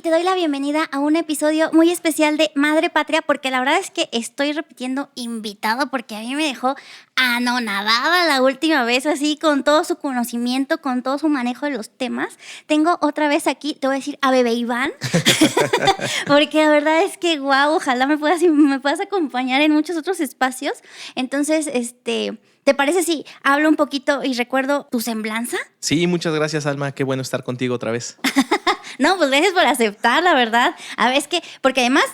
y te doy la bienvenida a un episodio muy especial de Madre Patria, porque la verdad es que estoy repitiendo invitado porque a mí me dejó anonadada la última vez, así con todo su conocimiento, con todo su manejo de los temas. Tengo otra vez aquí, te voy a decir a Bebé Iván, porque la verdad es que guau, ojalá me puedas acompañar en muchos otros espacios. Entonces, ¿te parece si hablo un poquito y recuerdo tu semblanza? Sí, muchas gracias, Alma. Qué bueno estar contigo otra vez. No, pues gracias por aceptar, la verdad. A ver, es que, porque además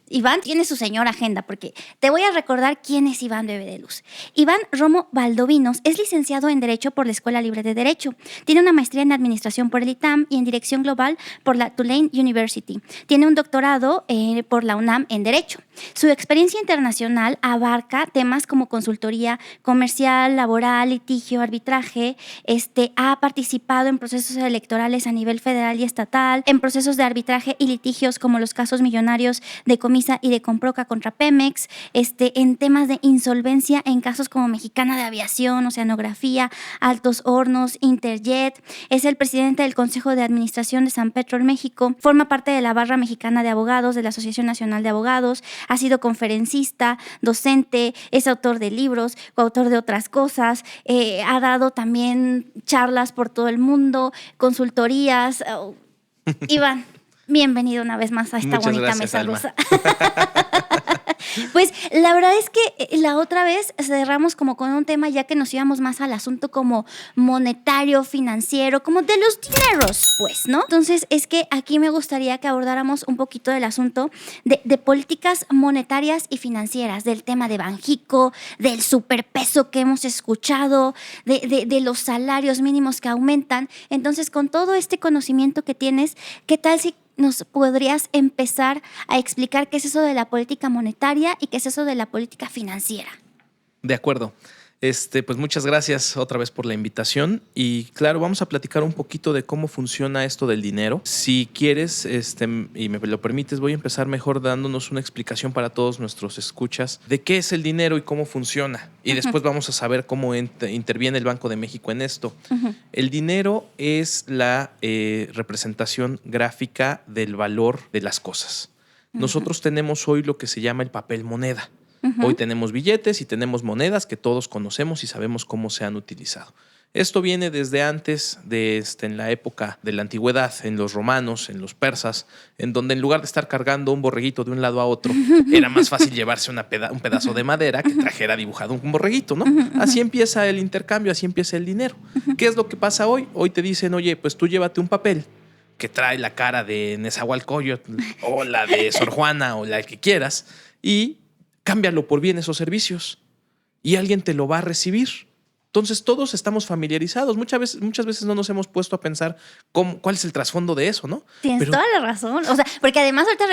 Iván tiene su señora agenda, porque te voy a recordar quién es Iván Bebé de Luz. Iván Romo Valdovinos es licenciado en Derecho por la Escuela Libre de Derecho. Tiene una maestría en Administración por el ITAM y en Dirección Global por la Tulane University. Tiene un doctorado por la UNAM en Derecho. Su experiencia internacional abarca temas como consultoría comercial, laboral, litigio, arbitraje. Ha participado en procesos electorales a nivel federal y estatal, en procesos de arbitraje y litigios como los casos millonarios de Comisa y de Comproca contra Pemex, en temas de insolvencia en casos como Mexicana de Aviación, Oceanografía, Altos Hornos, Interjet. Es el presidente del Consejo de Administración de San Petrol México, forma parte de la Barra Mexicana de Abogados, de la Asociación Nacional de Abogados, ha sido conferencista, docente, es autor de libros, coautor de otras cosas, ha dado también charlas por todo el mundo, consultorías. Iván, bienvenido una vez más a esta Muchas bonita gracias, mesa Alma. rusa. Pues la verdad es que la otra vez cerramos como con un tema ya que nos íbamos más al asunto como monetario, financiero, como de los dineros, pues, ¿no? Entonces es que aquí me gustaría que abordáramos un poquito del asunto de políticas monetarias y financieras, del tema de Banjico, del superpeso que hemos escuchado, de los salarios mínimos que aumentan. Entonces, con todo este conocimiento que tienes, ¿qué tal si nos podrías empezar a explicar qué es eso de la política monetaria y qué es eso de la política financiera? De acuerdo. Pues muchas gracias otra vez por la invitación. Y claro, vamos a platicar un poquito de cómo funciona esto del dinero. Si quieres, y me lo permites, voy a empezar mejor dándonos una explicación para todos nuestros escuchas de qué es el dinero y cómo funciona. Y después vamos a saber cómo interviene el Banco de México en esto. El dinero es la representación gráfica del valor de las cosas. Nosotros tenemos hoy lo que se llama el papel moneda. Hoy tenemos billetes y tenemos monedas que todos conocemos y sabemos cómo se han utilizado. Esto viene desde antes en la época de la antigüedad, en los romanos, en los persas, en donde en lugar de estar cargando un borreguito de un lado a otro, era más fácil llevarse un pedazo de madera que trajera dibujado un borreguito, ¿no? Así empieza el intercambio, así empieza el dinero. ¿Qué es lo que pasa hoy? Hoy te dicen, oye, pues tú llévate un papel que trae la cara de Nezahualcóyotl o la de Sor Juana o la que quieras y cámbialo por bienes o servicios y alguien te lo va a recibir. Entonces todos estamos familiarizados. Muchas veces no nos hemos puesto a pensar cuál es el trasfondo de eso, ¿no? Tienes toda la razón. O sea, porque además ahorita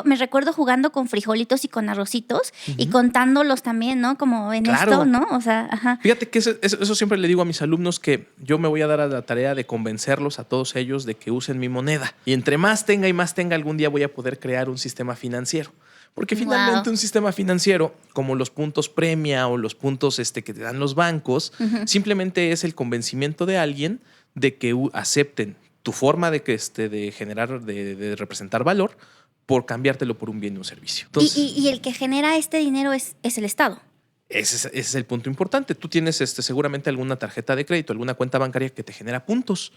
me recuerdo jugando con frijolitos y con arrocitos y contándolos también, ¿no? Como en esto, ¿no? O sea, ajá. Fíjate que eso siempre le digo a mis alumnos, que yo me voy a dar a la tarea de convencerlos a todos ellos de que usen mi moneda. Y entre más tenga, algún día voy a poder crear un sistema financiero. Porque finalmente un sistema financiero, como los puntos premia o los puntos que te dan los bancos, simplemente es el convencimiento de alguien de que acepten tu forma de generar, de representar valor, por cambiártelo por un bien o un servicio. Entonces, y el que genera este dinero es el Estado. Ese es el punto importante. Tú tienes seguramente alguna tarjeta de crédito, alguna cuenta bancaria que te genera puntos.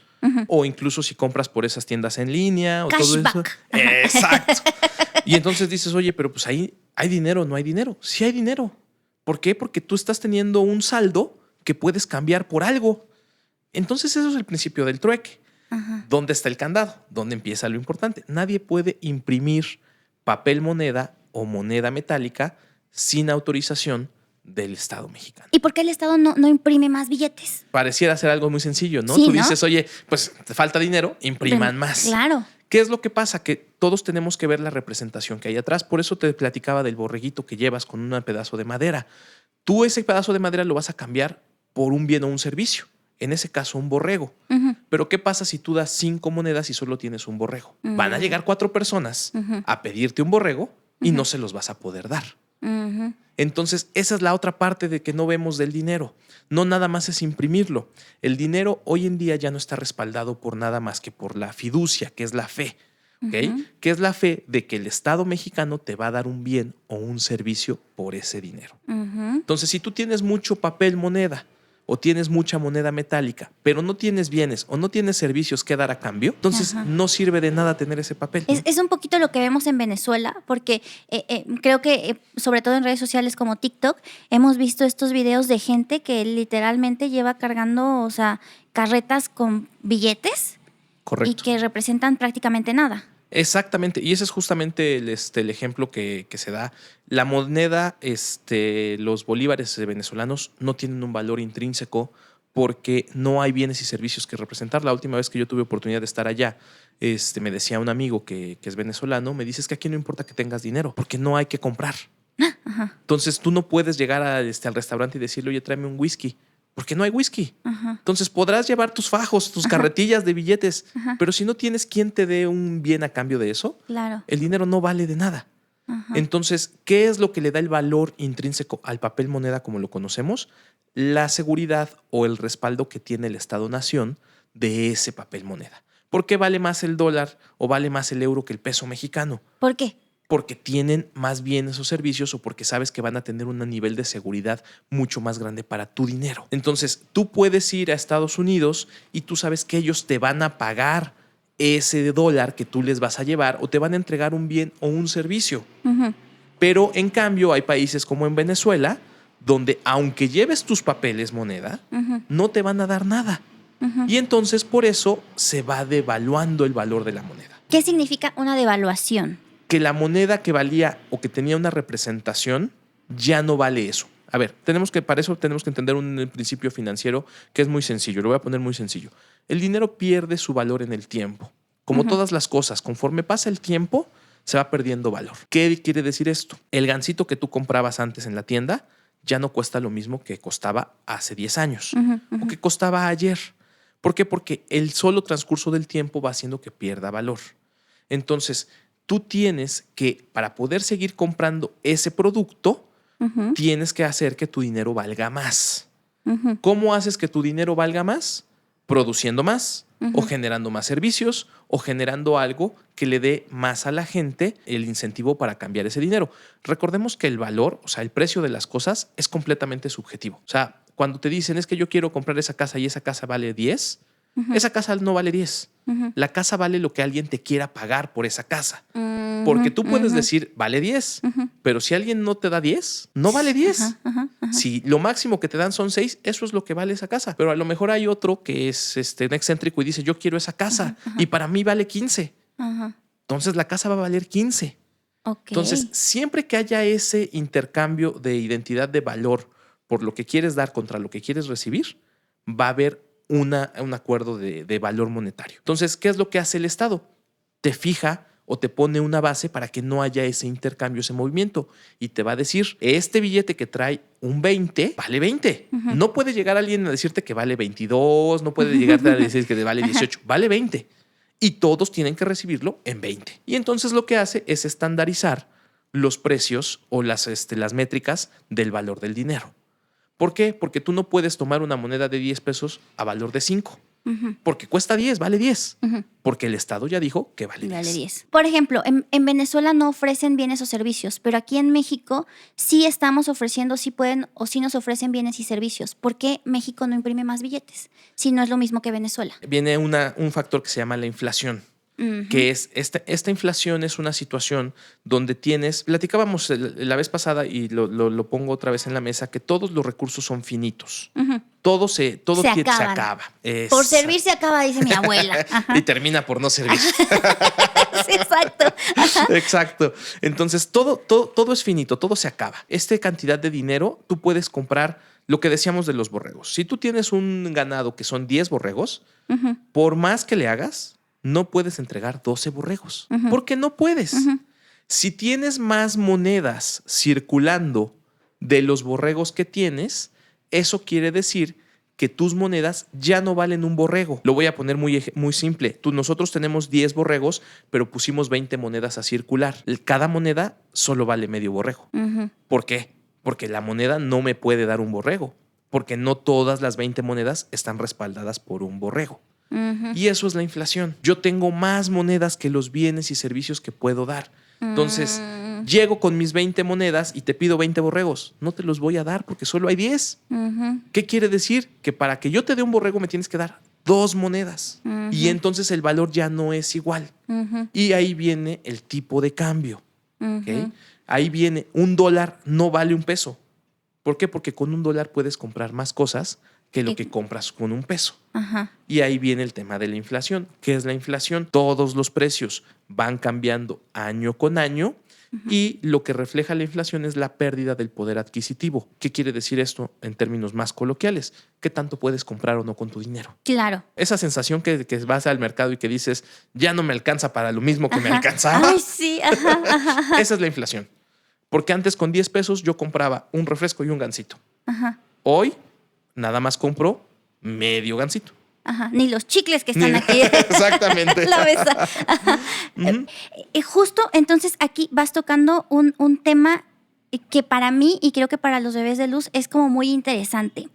O incluso si compras por esas tiendas en línea o Cashback. todo eso. Exacto. Y entonces dices, oye, pero pues ahí hay dinero, no hay dinero. Sí hay dinero. ¿Por qué? Porque tú estás teniendo un saldo que puedes cambiar por algo. Entonces eso es el principio del trueque. ¿Dónde está el candado? ¿Dónde empieza lo importante? Nadie puede imprimir papel moneda o moneda metálica sin autorización del Estado mexicano. ¿Y por qué el Estado no imprime más billetes? Pareciera ser algo muy sencillo, ¿no? Sí, Tú ¿no? dices, oye, pues te falta dinero, impriman más. Claro. ¿Qué es lo que pasa? Que todos tenemos que ver la representación que hay atrás. Por eso te platicaba del borreguito que llevas con un pedazo de madera. Tú ese pedazo de madera lo vas a cambiar por un bien o un servicio. En ese caso, un borrego. Pero ¿qué pasa si tú das 5 monedas y solo tienes un borrego? Van a llegar 4 personas a pedirte un borrego y no se los vas a poder dar. Entonces, esa es la otra parte de que no vemos del dinero. No nada más es imprimirlo. El dinero hoy en día ya no está respaldado por nada más que por la fiducia, que es la fe. ¿ok? Que es la fe de que el Estado mexicano te va a dar un bien o un servicio por ese dinero. Entonces, si tú tienes mucho papel moneda o tienes mucha moneda metálica, pero no tienes bienes o no tienes servicios que dar a cambio, entonces no sirve de nada tener ese papel. Es un poquito lo que vemos en Venezuela, porque creo que sobre todo en redes sociales como TikTok, hemos visto estos videos de gente que literalmente lleva cargando, o sea, carretas con billetes. Correcto. Y que representan prácticamente nada. Exactamente, y ese es justamente el ejemplo que se da. La moneda, los bolívares venezolanos no tienen un valor intrínseco porque no hay bienes y servicios que representar. La última vez que yo tuve oportunidad de estar allá, me decía un amigo que es venezolano, me dice, es que aquí no importa que tengas dinero, porque no hay que comprar. Entonces tú no puedes llegar al restaurante y decirle, oye, tráeme un whisky, porque no hay whisky. Entonces podrás llevar tus fajos, tus carretillas de billetes, pero si no tienes quien te dé un bien a cambio de eso, claro, el dinero no vale de nada. Entonces, ¿qué es lo que le da el valor intrínseco al papel moneda como lo conocemos? La seguridad o el respaldo que tiene el Estado-nación de ese papel moneda. ¿Por qué vale más el dólar o vale más el euro que el peso mexicano? ¿Por qué? Porque tienen más bienes o servicios o porque sabes que van a tener un nivel de seguridad mucho más grande para tu dinero. Entonces, tú puedes ir a Estados Unidos y tú sabes que ellos te van a pagar ese dólar que tú les vas a llevar o te van a entregar un bien o un servicio. Pero en cambio hay países como en Venezuela donde aunque lleves tus papeles moneda, no te van a dar nada. Y entonces por eso se va devaluando el valor de la moneda. ¿Qué significa una devaluación? Que la moneda que valía o que tenía una representación ya no vale eso. A ver, para eso tenemos que entender un principio financiero que es muy sencillo. Lo voy a poner muy sencillo. El dinero pierde su valor en el tiempo. Como todas las cosas, conforme pasa el tiempo, se va perdiendo valor. ¿Qué quiere decir esto? El gansito que tú comprabas antes en la tienda ya no cuesta lo mismo que costaba hace 10 años o que costaba ayer. ¿Por qué? Porque el solo transcurso del tiempo va haciendo que pierda valor. Entonces, tú tienes que, para poder seguir comprando ese producto, tienes que hacer que tu dinero valga más. ¿Cómo haces que tu dinero valga más? Produciendo más o generando más servicios o generando algo que le dé más a la gente el incentivo para cambiar ese dinero. Recordemos que el valor, o sea, el precio de las cosas es completamente subjetivo. O sea, cuando te dicen es que yo quiero comprar esa casa y esa casa vale 10, esa casa no vale 10. La casa vale lo que alguien te quiera pagar por esa casa. Porque tú puedes decir, vale 10, pero si alguien no te da 10, no vale 10. Si lo máximo que te dan son 6, eso es lo que vale esa casa. Pero a lo mejor hay otro que es un excéntrico y dice, yo quiero esa casa y para mí vale 15. Entonces la casa va a valer 15. Entonces, siempre que haya ese intercambio de identidad de valor por lo que quieres dar contra lo que quieres recibir, va a haber un acuerdo de valor monetario. Entonces, ¿qué es lo que hace el Estado? Te fija o te pone una base para que no haya ese intercambio, ese movimiento. Y te va a decir, este billete que trae un 20, vale 20. No puede llegar alguien a decirte que vale 22, no puede llegarte a decir que vale 18, vale 20. Y todos tienen que recibirlo en 20. Y entonces lo que hace es estandarizar los precios o las métricas del valor del dinero. ¿Por qué? Porque tú no puedes tomar una moneda de 10 pesos a valor de 5. Porque cuesta 10, vale 10. Porque el Estado ya dijo que vale 10. Vale 10. Por ejemplo, en Venezuela no ofrecen bienes o servicios, pero aquí en México sí estamos ofreciendo, sí pueden o sí nos ofrecen bienes y servicios. ¿Por qué México no imprime más billetes? Si no es lo mismo que Venezuela. Viene un factor que se llama la inflación. Que es esta inflación es una situación donde platicábamos la vez pasada y lo pongo otra vez en la mesa, que todos los recursos son finitos. Todo se acaba. Por servir se acaba, dice mi abuela. Y termina por no servir. Sí, exacto. Exacto. Entonces, todo es finito, todo se acaba. Esta cantidad de dinero, tú puedes comprar lo que decíamos de los borregos. Si tú tienes un ganado que son 10 borregos, por más que le hagas, no puedes entregar 12 borregos, porque no puedes. Si tienes más monedas circulando de los borregos que tienes, eso quiere decir que tus monedas ya no valen un borrego. Lo voy a poner muy simple. Nosotros tenemos 10 borregos, pero pusimos 20 monedas a circular. Cada moneda solo vale medio borrego. ¿Por qué? Porque la moneda no me puede dar un borrego, porque no todas las 20 monedas están respaldadas por un borrego. Y eso es la inflación. Yo tengo más monedas que los bienes y servicios que puedo dar. Entonces, llego con mis 20 monedas y te pido 20 borregos. No te los voy a dar porque solo hay 10. ¿Qué quiere decir? Que para que yo te dé un borrego me tienes que dar 2 monedas. Y entonces el valor ya no es igual. Y ahí viene el tipo de cambio. ¿Okay? Ahí viene, $1 no vale $1. ¿Por qué? Porque con $1 puedes comprar más cosas que lo que compras con $1. Y ahí viene el tema de la inflación. ¿Qué es la inflación? Todos los precios van cambiando año con año y lo que refleja la inflación es la pérdida del poder adquisitivo. ¿Qué quiere decir esto en términos más coloquiales? ¿Qué tanto puedes comprar o no con tu dinero? Claro. Esa sensación que vas al mercado y que dices, ya no me alcanza para lo mismo que me alcanzaba. Ay, sí. Esa es la inflación. Porque antes con $10 yo compraba un refresco y un gansito. Hoy nada más compro medio gansito. Ni los chicles que están aquí. Exactamente. La mesa. Justo entonces aquí vas tocando un tema que para mí y creo que para los bebés de luz es como muy interesante.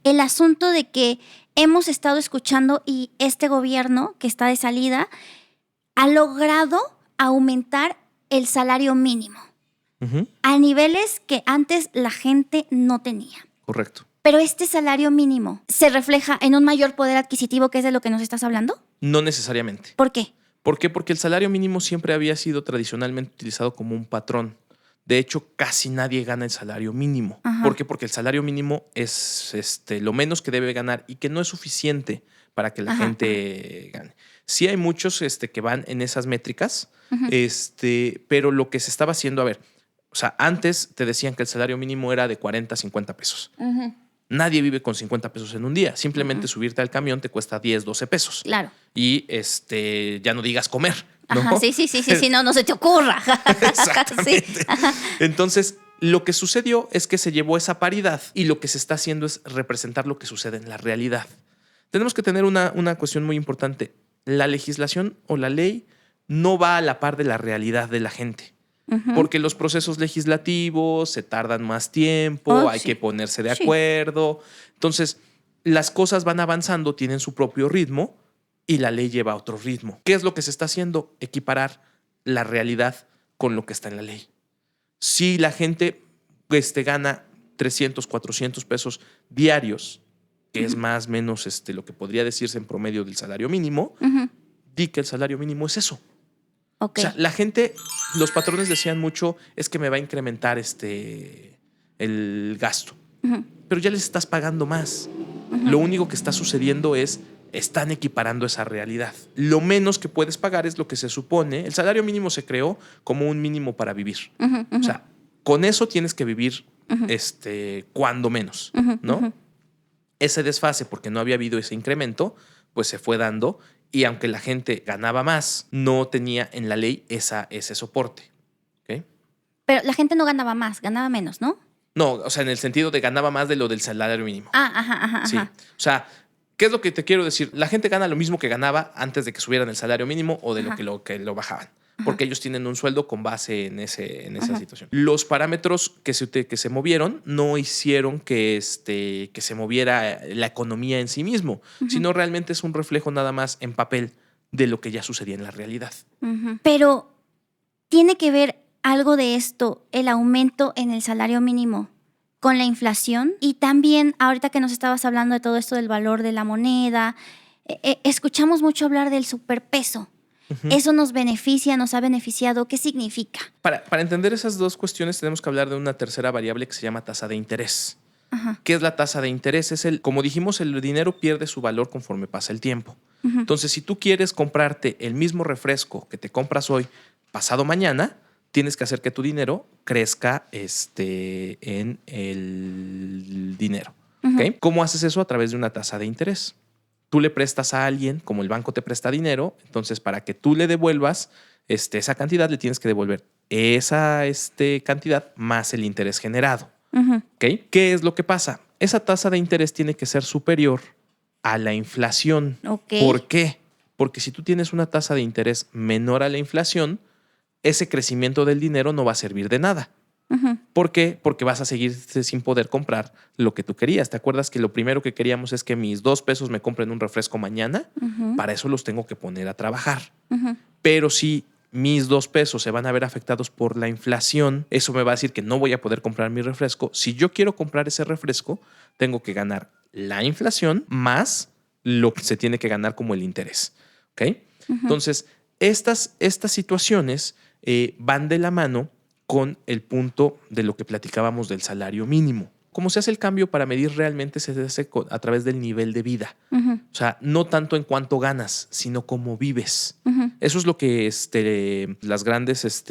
El asunto de que hemos estado escuchando y este gobierno que está de salida ha logrado aumentar el salario mínimo a niveles que antes la gente no tenía. Correcto. Pero este salario mínimo se refleja en un mayor poder adquisitivo, que es de lo que nos estás hablando. No necesariamente. ¿Por qué? ¿Por qué? Porque el salario mínimo siempre había sido tradicionalmente utilizado como un patrón. De hecho, casi nadie gana el salario mínimo. ¿Por qué? Porque el salario mínimo es lo menos que debe ganar y que no es suficiente para que la gente gane. Sí hay muchos que van en esas métricas, pero lo que se estaba haciendo, a ver, o sea, antes te decían que el salario mínimo era de 40 a 50 pesos. Nadie vive con 50 pesos en un día. Simplemente subirte al camión te cuesta 10, 12 pesos. Claro. Y ya no digas comer, ¿no? Sí, no se te ocurra. Exactamente. Sí. Entonces, lo que sucedió es que se llevó esa paridad y lo que se está haciendo es representar lo que sucede en la realidad. Tenemos que tener una cuestión muy importante. La legislación o la ley no va a la par de la realidad de la gente. Porque los procesos legislativos se tardan más tiempo, hay que ponerse de acuerdo. Entonces, las cosas van avanzando, tienen su propio ritmo y la ley lleva otro ritmo. ¿Qué es lo que se está haciendo? Equiparar la realidad con lo que está en la ley. Si la gente gana 300, 400 pesos diarios, que es más o menos lo que podría decirse en promedio del salario mínimo, di que el salario mínimo es eso. Okay. O sea, la gente, los patrones decían mucho, es que me va a incrementar el gasto. Pero ya les estás pagando más. Lo único que está sucediendo es, están equiparando esa realidad. Lo menos que puedes pagar es lo que se supone. El salario mínimo se creó como un mínimo para vivir. O sea, con eso tienes que vivir cuando menos, ¿no? Ese desfase, porque no había habido ese incremento, pues se fue dando. Y aunque la gente ganaba más, no tenía en la ley ese soporte. ¿Okay? Pero la gente no ganaba más, ganaba menos, ¿no? No, o sea, en el sentido de ganaba más de lo del salario mínimo. Sí. Ajá. O sea, ¿qué es lo que te quiero decir? La gente gana lo mismo que ganaba antes de que subieran el salario mínimo o de lo que lo bajaban. Porque ellos tienen un sueldo con base en esa situación. Los parámetros que se movieron no hicieron que se moviera la economía en sí mismo, sino realmente es un reflejo nada más en papel de lo que ya sucedía en la realidad. Pero, ¿tiene que ver algo de esto, el aumento en el salario mínimo, con la inflación? Y también, ahorita que nos estabas hablando de todo esto del valor de la moneda, escuchamos mucho hablar del superpeso. ¿Eso nos beneficia, nos ha beneficiado? ¿Qué significa? Para entender esas dos cuestiones tenemos que hablar de una tercera variable que se llama tasa de interés. ¿Qué es la tasa de interés? Como dijimos, el dinero pierde su valor conforme pasa el tiempo. Entonces, si tú quieres comprarte el mismo refresco que te compras hoy, pasado mañana, tienes que hacer que tu dinero crezca en el dinero. ¿Okay? ¿Cómo haces eso? A través de una tasa de interés. Tú le prestas a alguien, como el banco te presta dinero, entonces para que tú le devuelvas esa cantidad, le tienes que devolver esa cantidad más el interés generado. ¿Okay? ¿Qué es lo que pasa? Esa tasa de interés tiene que ser superior a la inflación. ¿Por qué? Porque si tú tienes una tasa de interés menor a la inflación, ese crecimiento del dinero no va a servir de nada. ¿Por qué? Porque vas a seguir sin poder comprar lo que tú querías. ¿Te acuerdas que lo primero que queríamos es que mis 2 pesos me compren un refresco mañana? Para eso los tengo que poner a trabajar. Pero si mis 2 pesos se van a ver afectados por la inflación, eso me va a decir que no voy a poder comprar mi refresco. Si yo quiero comprar ese refresco, tengo que ganar la inflación más lo que se tiene que ganar como el interés. ¿Ok? Entonces, estas situaciones van de la mano con el punto de lo que platicábamos del salario mínimo. ¿Cómo se hace el cambio para medir realmente? Se hace a través del nivel de vida. O sea, no tanto en cuánto ganas, sino cómo vives. Eso es lo que las grandes,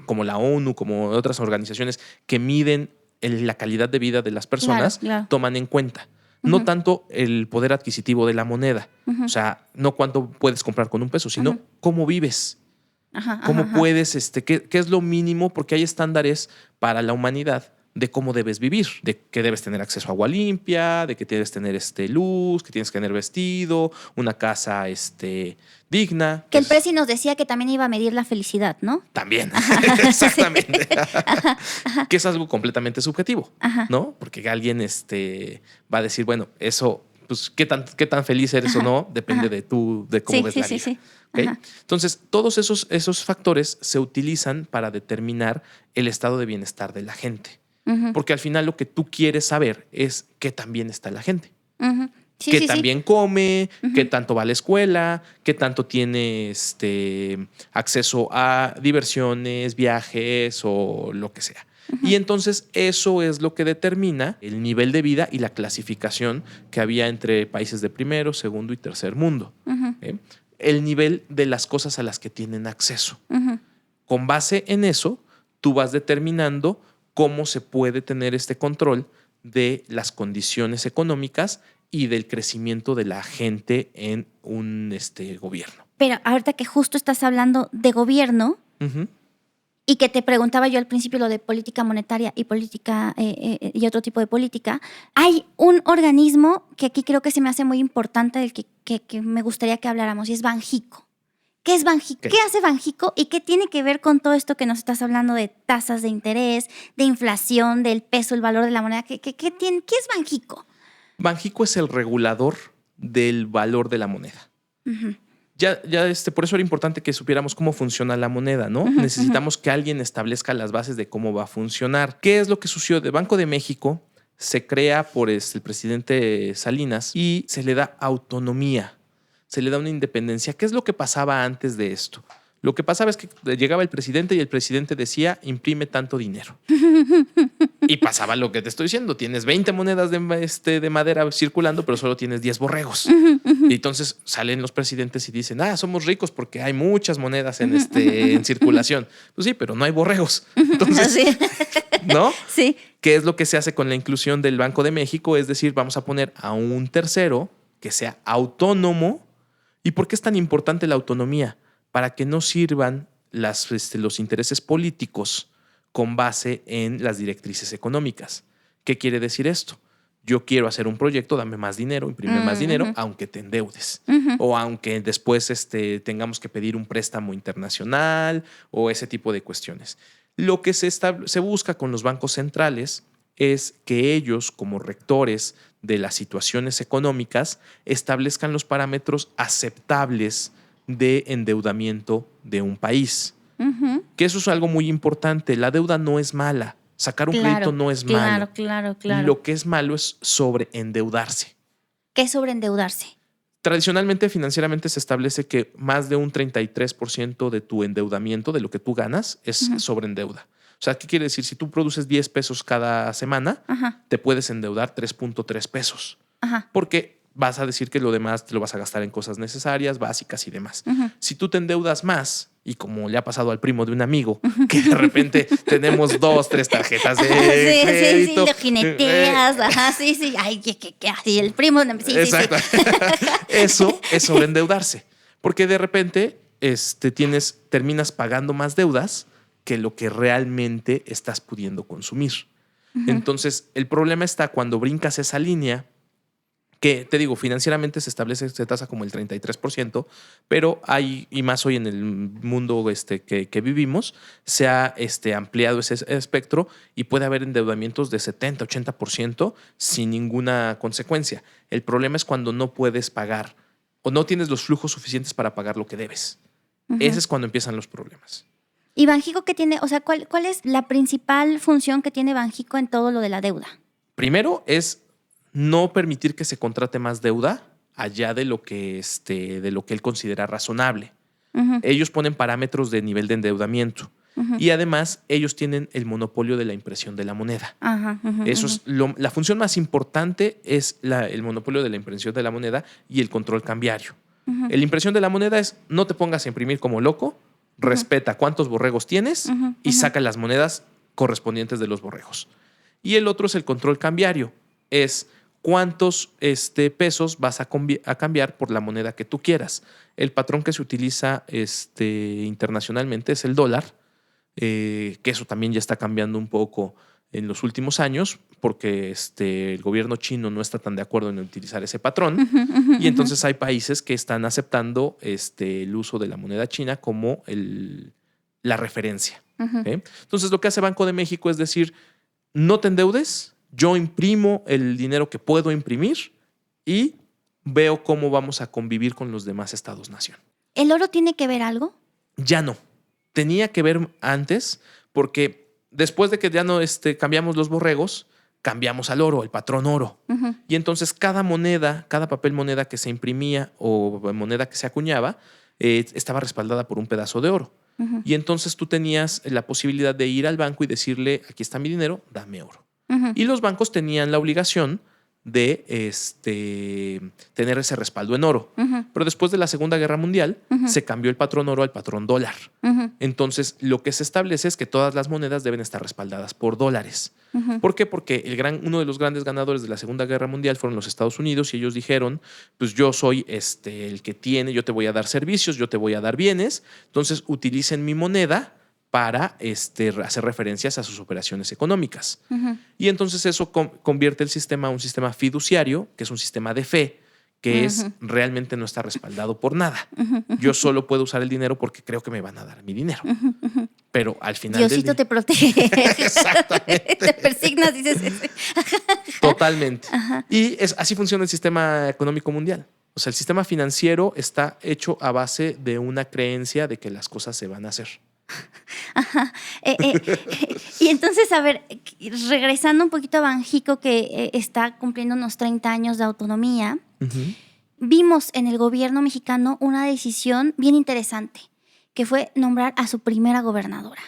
como la ONU, como otras organizaciones que miden la calidad de vida de las personas, toman en cuenta. No tanto el poder adquisitivo de la moneda. O sea, no cuánto puedes comprar con 1 peso, sino cómo vives. ¿Cómo puedes, qué es lo mínimo? Porque hay estándares para la humanidad de cómo debes vivir, de que debes tener acceso a agua limpia, de que debes tener luz, que tienes que tener vestido, una casa digna. Que el Prezi nos decía que también iba a medir la felicidad, ¿no? También, exactamente. Que es algo completamente subjetivo, ¿no? Porque alguien va a decir, bueno, eso, pues, qué tan feliz eres o no, depende de cómo ves la vida. ¿Okay? Entonces, todos esos factores se utilizan para determinar el estado de bienestar de la gente. Porque al final lo que tú quieres saber es qué tan bien está la gente. Qué tan bien come, qué tanto va a la escuela, qué tanto tiene acceso a diversiones, viajes o lo que sea. Y entonces eso es lo que determina el nivel de vida y la clasificación que había entre países de primero, segundo y tercer mundo. El nivel de las cosas a las que tienen acceso. Con base en eso, tú vas determinando cómo se puede tener este control de las condiciones económicas y del crecimiento de la gente en un gobierno. Pero ahorita que justo estás hablando de gobierno y que te preguntaba yo al principio lo de política monetaria y política y otro tipo de política, hay un organismo que aquí creo que se me hace muy importante del que me gustaría que habláramos y es Banxico. ¿Qué es Banxico? ¿Qué hace Banxico y qué tiene que ver con todo esto que nos estás hablando de tasas de interés, de inflación, del peso, el valor de la moneda? ¿Qué es Banxico? Banxico es el regulador del valor de la moneda. Ya por eso era importante que supiéramos cómo funciona la moneda, ¿no? Necesitamos que alguien establezca las bases de cómo va a funcionar. ¿Qué es lo que sucedió? El Banco de México se crea por el presidente Salinas y se le da autonomía, se le da una independencia. ¿Qué es lo que pasaba antes de esto? Lo que pasaba es que llegaba el presidente y el presidente decía, imprime tanto dinero. Y pasaba lo que te estoy diciendo. Tienes 20 monedas de madera circulando, pero solo tienes 10 borregos. Y entonces salen los presidentes y dicen, somos ricos porque hay muchas monedas en circulación. Pues sí, pero no hay borregos. Entonces, ¿no? Sí. ¿Qué es lo que se hace con la inclusión del Banco de México? Es decir, vamos a poner a un tercero que sea autónomo. ¿Y por qué es tan importante la autonomía? Para que no sirvan los intereses políticos con base en las directrices económicas. ¿Qué quiere decir esto? Yo quiero hacer un proyecto, dame más dinero, imprime más dinero, aunque te endeudes. O aunque después tengamos que pedir un préstamo internacional o ese tipo de cuestiones. Lo que se busca con los bancos centrales es que ellos, como rectores de las situaciones económicas, establezcan los parámetros aceptables de endeudamiento de un país. Que eso es algo muy importante. La deuda no es mala. Sacar un crédito no es malo. Claro. Lo que es malo es sobreendeudarse. ¿Qué es sobreendeudarse? Tradicionalmente, financieramente, se establece que más de un 33% de tu endeudamiento, de lo que tú ganas, es sobreendeuda. O sea, ¿qué quiere decir? Si tú produces 10 pesos cada semana, te puedes endeudar 3.3 pesos. Porque vas a decir que lo demás te lo vas a gastar en cosas necesarias, básicas y demás. Si tú te endeudas más, y como le ha pasado al primo de un amigo, que de repente tenemos 2, 3 tarjetas de crédito. Sí, lo jineteas. Sí. Ay, ¿qué? Así el primo. Exacto. Eso es sobreendeudarse. Porque de repente terminas pagando más deudas que lo que realmente estás pudiendo consumir. Entonces, el problema está cuando brincas esa línea que te digo, financieramente se establece, se tasa como el 33%, pero hay, y más hoy en el mundo que vivimos, se ha ampliado ese espectro y puede haber endeudamientos de 70, 80% sin ninguna consecuencia. El problema es cuando no puedes pagar o no tienes los flujos suficientes para pagar lo que debes. Ese es cuando empiezan los problemas. ¿Y Banjico qué tiene? O sea, ¿cuál es la principal función que tiene Banjico en todo lo de la deuda? Primero es no permitir que se contrate más deuda allá de lo que él considera razonable. Ellos ponen parámetros de nivel de endeudamiento y además ellos tienen el monopolio de la impresión de la moneda. Eso es la función más importante, es el monopolio de la impresión de la moneda y el control cambiario. La impresión de la moneda es no te pongas a imprimir como loco, respeta cuántos borregos tienes y saca las monedas correspondientes de los borregos. Y el otro es el control cambiario, es cuántos pesos vas a cambiar por la moneda que tú quieras. El patrón que se utiliza internacionalmente es el dólar, que eso también ya está cambiando un poco en los últimos años porque el gobierno chino no está tan de acuerdo en utilizar ese patrón y entonces hay países que están aceptando el uso de la moneda china como la referencia. ¿Okay? Entonces lo que hace Banco de México es decir, no te endeudes, yo imprimo el dinero que puedo imprimir y veo cómo vamos a convivir con los demás estados-nación. ¿El oro tiene que ver algo? Ya no. Tenía que ver antes porque después de que ya no cambiamos los borregos, cambiamos al oro, el patrón oro. Y entonces cada moneda, cada papel moneda que se imprimía o moneda que se acuñaba estaba respaldada por un pedazo de oro. Y entonces tú tenías la posibilidad de ir al banco y decirle, aquí está mi dinero, dame oro. Y los bancos tenían la obligación de tener ese respaldo en oro. Pero después de la Segunda Guerra Mundial se cambió el patrón oro al patrón dólar. Entonces lo que se establece es que todas las monedas deben estar respaldadas por dólares. ¿Por qué? Porque uno de los grandes ganadores de la Segunda Guerra Mundial fueron los Estados Unidos y ellos dijeron, pues yo soy el que tiene, yo te voy a dar servicios, yo te voy a dar bienes, entonces utilicen mi moneda para hacer referencias a sus operaciones económicas. Y entonces eso convierte el sistema a un sistema fiduciario, que es un sistema de fe, que realmente no está respaldado por nada. Yo solo puedo usar el dinero porque creo que me van a dar mi dinero. Pero al final Diosito te protege. Exactamente. Te persignas, dices. Totalmente. Y así funciona el sistema económico mundial. O sea, el sistema financiero está hecho a base de una creencia de que las cosas se van a hacer. Y entonces, a ver, regresando un poquito a Banjico, que está cumpliendo unos 30 años de autonomía, vimos en el gobierno mexicano una decisión bien interesante, que fue nombrar a su primera gobernadora.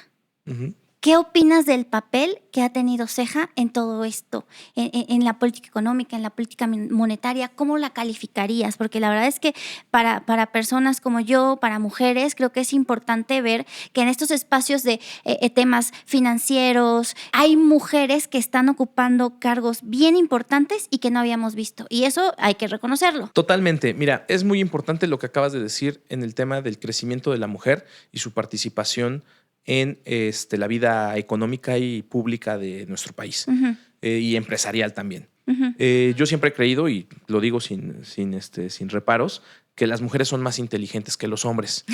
¿Qué opinas del papel que ha tenido Ceja en todo esto? En la política económica, en la política monetaria, ¿cómo la calificarías? Porque la verdad es que para personas como yo, para mujeres, creo que es importante ver que en estos espacios de temas financieros hay mujeres que están ocupando cargos bien importantes y que no habíamos visto. Y eso hay que reconocerlo. Totalmente. Mira, es muy importante lo que acabas de decir en el tema del crecimiento de la mujer y su participación en la vida económica y pública de nuestro país y empresarial también. Yo siempre he creído, y lo digo sin reparos, que las mujeres son más inteligentes que los hombres.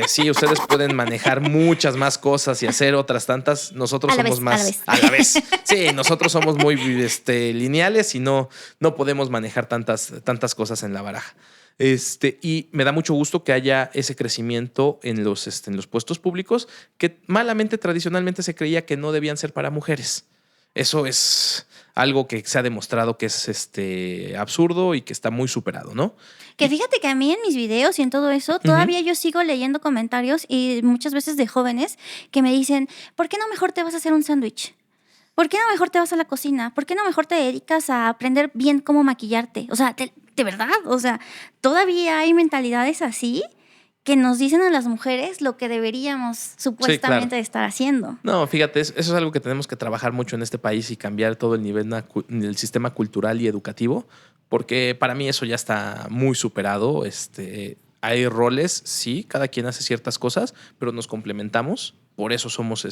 Sí, ustedes pueden manejar muchas más cosas y hacer otras tantas. Nosotros somos más a la vez. Sí, nosotros somos muy lineales y no podemos manejar tantas cosas en la baraja. Y me da mucho gusto que haya ese crecimiento en los puestos públicos que malamente, tradicionalmente se creía que no debían ser para mujeres. Eso es algo que se ha demostrado que es absurdo y que está muy superado, ¿no? Que fíjate que a mí en mis videos y en todo eso, todavía yo sigo leyendo comentarios y muchas veces de jóvenes que me dicen, ¿por qué no mejor te vas a hacer un sándwich? ¿Por qué no mejor te vas a la cocina? ¿Por qué no mejor te dedicas a aprender bien cómo maquillarte? O sea, de verdad, o sea, todavía hay mentalidades así que nos dicen a las mujeres lo que deberíamos supuestamente estar haciendo. No, fíjate, eso es algo que tenemos que trabajar mucho en este país y cambiar todo el nivel del sistema cultural y educativo, porque para mí eso ya está muy superado. Hay roles, sí, cada quien hace ciertas cosas, pero nos complementamos Por eso somos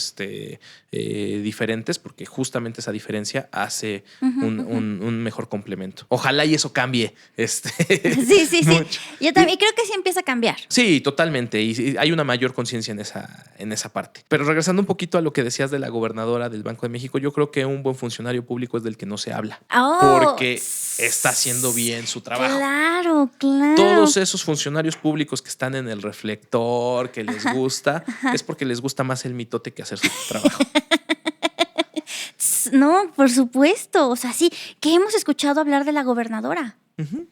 diferentes, porque justamente esa diferencia hace un mejor complemento. Ojalá y eso cambie. Sí. Mucho. Yo también creo que sí empieza a cambiar. Sí, totalmente. Y hay una mayor conciencia en esa parte. Pero regresando un poquito a lo que decías de la gobernadora del Banco de México, yo creo que un buen funcionario público es del que no se habla. Porque está haciendo bien su trabajo. Claro. Todos esos funcionarios públicos que están en el reflector, que les gusta, es porque les gusta más el mitote que hacer su trabajo. No, por supuesto. O sea, sí, que hemos escuchado hablar de la gobernadora.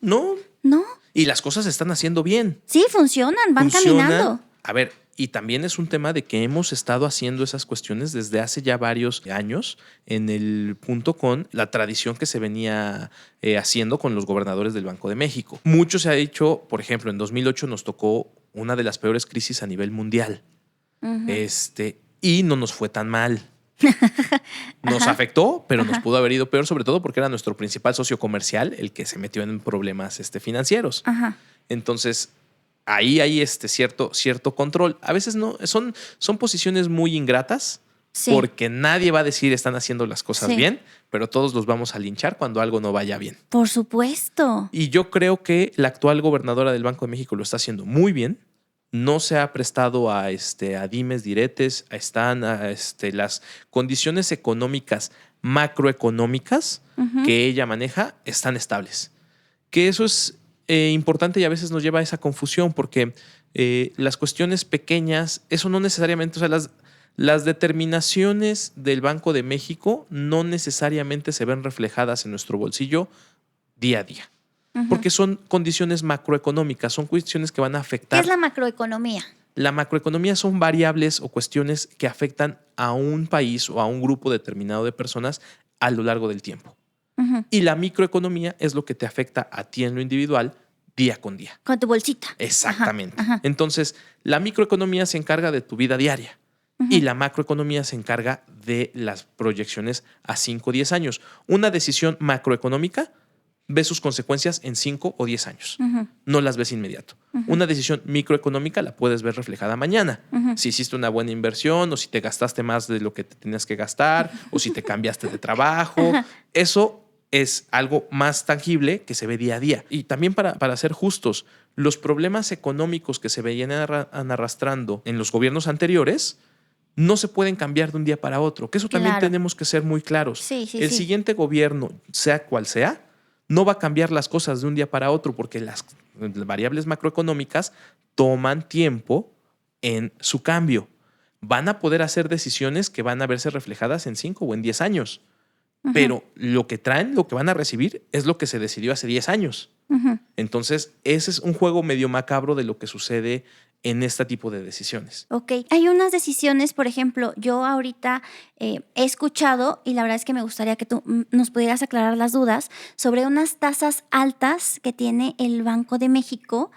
No. No. Y las cosas se están haciendo bien. Sí, funcionan, van caminando. A ver, y también es un tema de que hemos estado haciendo esas cuestiones desde hace ya varios años en el punto con la tradición que se venía haciendo con los gobernadores del Banco de México. Mucho se ha hecho, por ejemplo, en 2008 nos tocó una de las peores crisis a nivel mundial. Y no nos fue tan mal. Nos afectó, pero nos pudo haber ido peor, sobre todo porque era nuestro principal socio comercial el que se metió en problemas financieros. Entonces, ahí hay cierto control. A veces no, son posiciones muy ingratas, porque nadie va a decir están haciendo las cosas bien, pero todos los vamos a linchar cuando algo no vaya bien. Por supuesto. Y yo creo que la actual gobernadora del Banco de México lo está haciendo muy bien. No se ha prestado a dimes, diretes, están las condiciones económicas, macroeconómicas que ella maneja están estables. Que eso es importante y a veces nos lleva a esa confusión porque las cuestiones pequeñas, eso no necesariamente, o sea, las determinaciones del Banco de México no necesariamente se ven reflejadas en nuestro bolsillo día a día. Porque son condiciones macroeconómicas, son cuestiones que van a afectar. ¿Qué es la macroeconomía? La macroeconomía son variables o cuestiones que afectan a un país o a un grupo determinado de personas a lo largo del tiempo. Y la microeconomía es lo que te afecta a ti en lo individual día con día. Con tu bolsita. Exactamente. Entonces, la microeconomía se encarga de tu vida diaria y la macroeconomía se encarga de las proyecciones a 5 o 10 años. Una decisión macroeconómica ves sus consecuencias en 5 o 10 años. No las ves inmediato. Una decisión microeconómica la puedes ver reflejada mañana. Si hiciste una buena inversión o si te gastaste más de lo que te tenías que gastar o si te cambiaste de trabajo. Eso es algo más tangible que se ve día a día. Y también para ser justos, los problemas económicos que se veían arrastrando en los gobiernos anteriores no se pueden cambiar de un día para otro. Que eso también tenemos que ser muy claros. El siguiente gobierno, sea cual sea, no va a cambiar las cosas de un día para otro porque las variables macroeconómicas toman tiempo en su cambio. Van a poder hacer decisiones que van a verse reflejadas en 5 o en 10 años. Pero lo que traen, lo que van a recibir, es lo que se decidió hace 10 años. Entonces, ese es un juego medio macabro de lo que sucede en este tipo de decisiones. Ok. Hay unas decisiones, por ejemplo, yo ahorita he escuchado, y la verdad es que me gustaría que tú nos pudieras aclarar las dudas, sobre unas tasas altas que tiene el Banco de México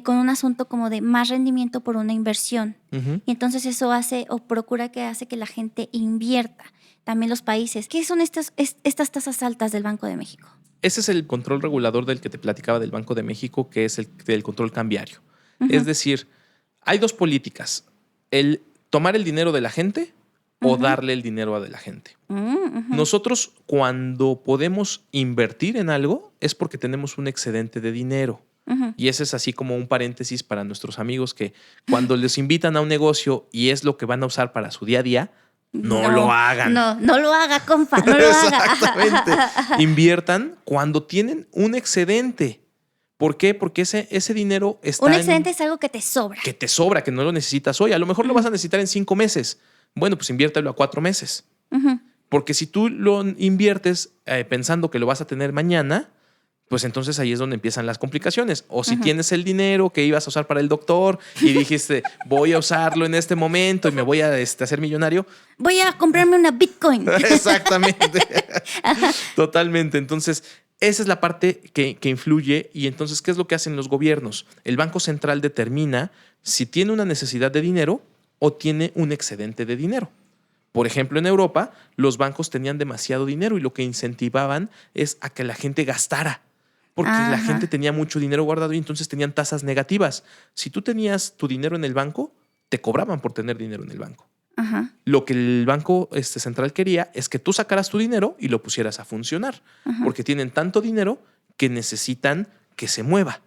con un asunto como de más rendimiento por una inversión. Y entonces eso hace o procura que hace que la gente invierta. También los países. ¿Qué son estas tasas altas del Banco de México? Ese es el control regulador del que te platicaba del Banco de México, que es el control cambiario. Es decir, hay dos políticas: el tomar el dinero de la gente o darle el dinero a de la gente. Nosotros, cuando podemos invertir en algo, es porque tenemos un excedente de dinero. Y ese es así como un paréntesis para nuestros amigos que cuando les invitan a un negocio y es lo que van a usar para su día a día, no lo hagan. No lo haga, compa, no lo haga. Exactamente. Inviertan cuando tienen un excedente. ¿Por qué? Porque ese dinero está un excedente es algo que te sobra. Que te sobra, que no lo necesitas hoy. A lo mejor lo vas a necesitar en 5 meses. Bueno, pues inviértelo a 4 meses. Porque si tú lo inviertes pensando que lo vas a tener mañana, pues entonces ahí es donde empiezan las complicaciones. O si tienes el dinero que ibas a usar para el doctor y dijiste, voy a usarlo en este momento y me voy a hacer millonario. Voy a comprarme una Bitcoin. Exactamente. Totalmente. Entonces, esa es la parte que influye. Y entonces, ¿qué es lo que hacen los gobiernos? El Banco Central determina si tiene una necesidad de dinero o tiene un excedente de dinero. Por ejemplo, en Europa, los bancos tenían demasiado dinero y lo que incentivaban es a que la gente gastara. Porque la gente tenía mucho dinero guardado y entonces tenían tasas negativas. Si tú tenías tu dinero en el banco, te cobraban por tener dinero en el banco. Ajá. Lo que el Banco Central quería es que tú sacaras tu dinero y lo pusieras a funcionar, porque tienen tanto dinero que necesitan que se mueva.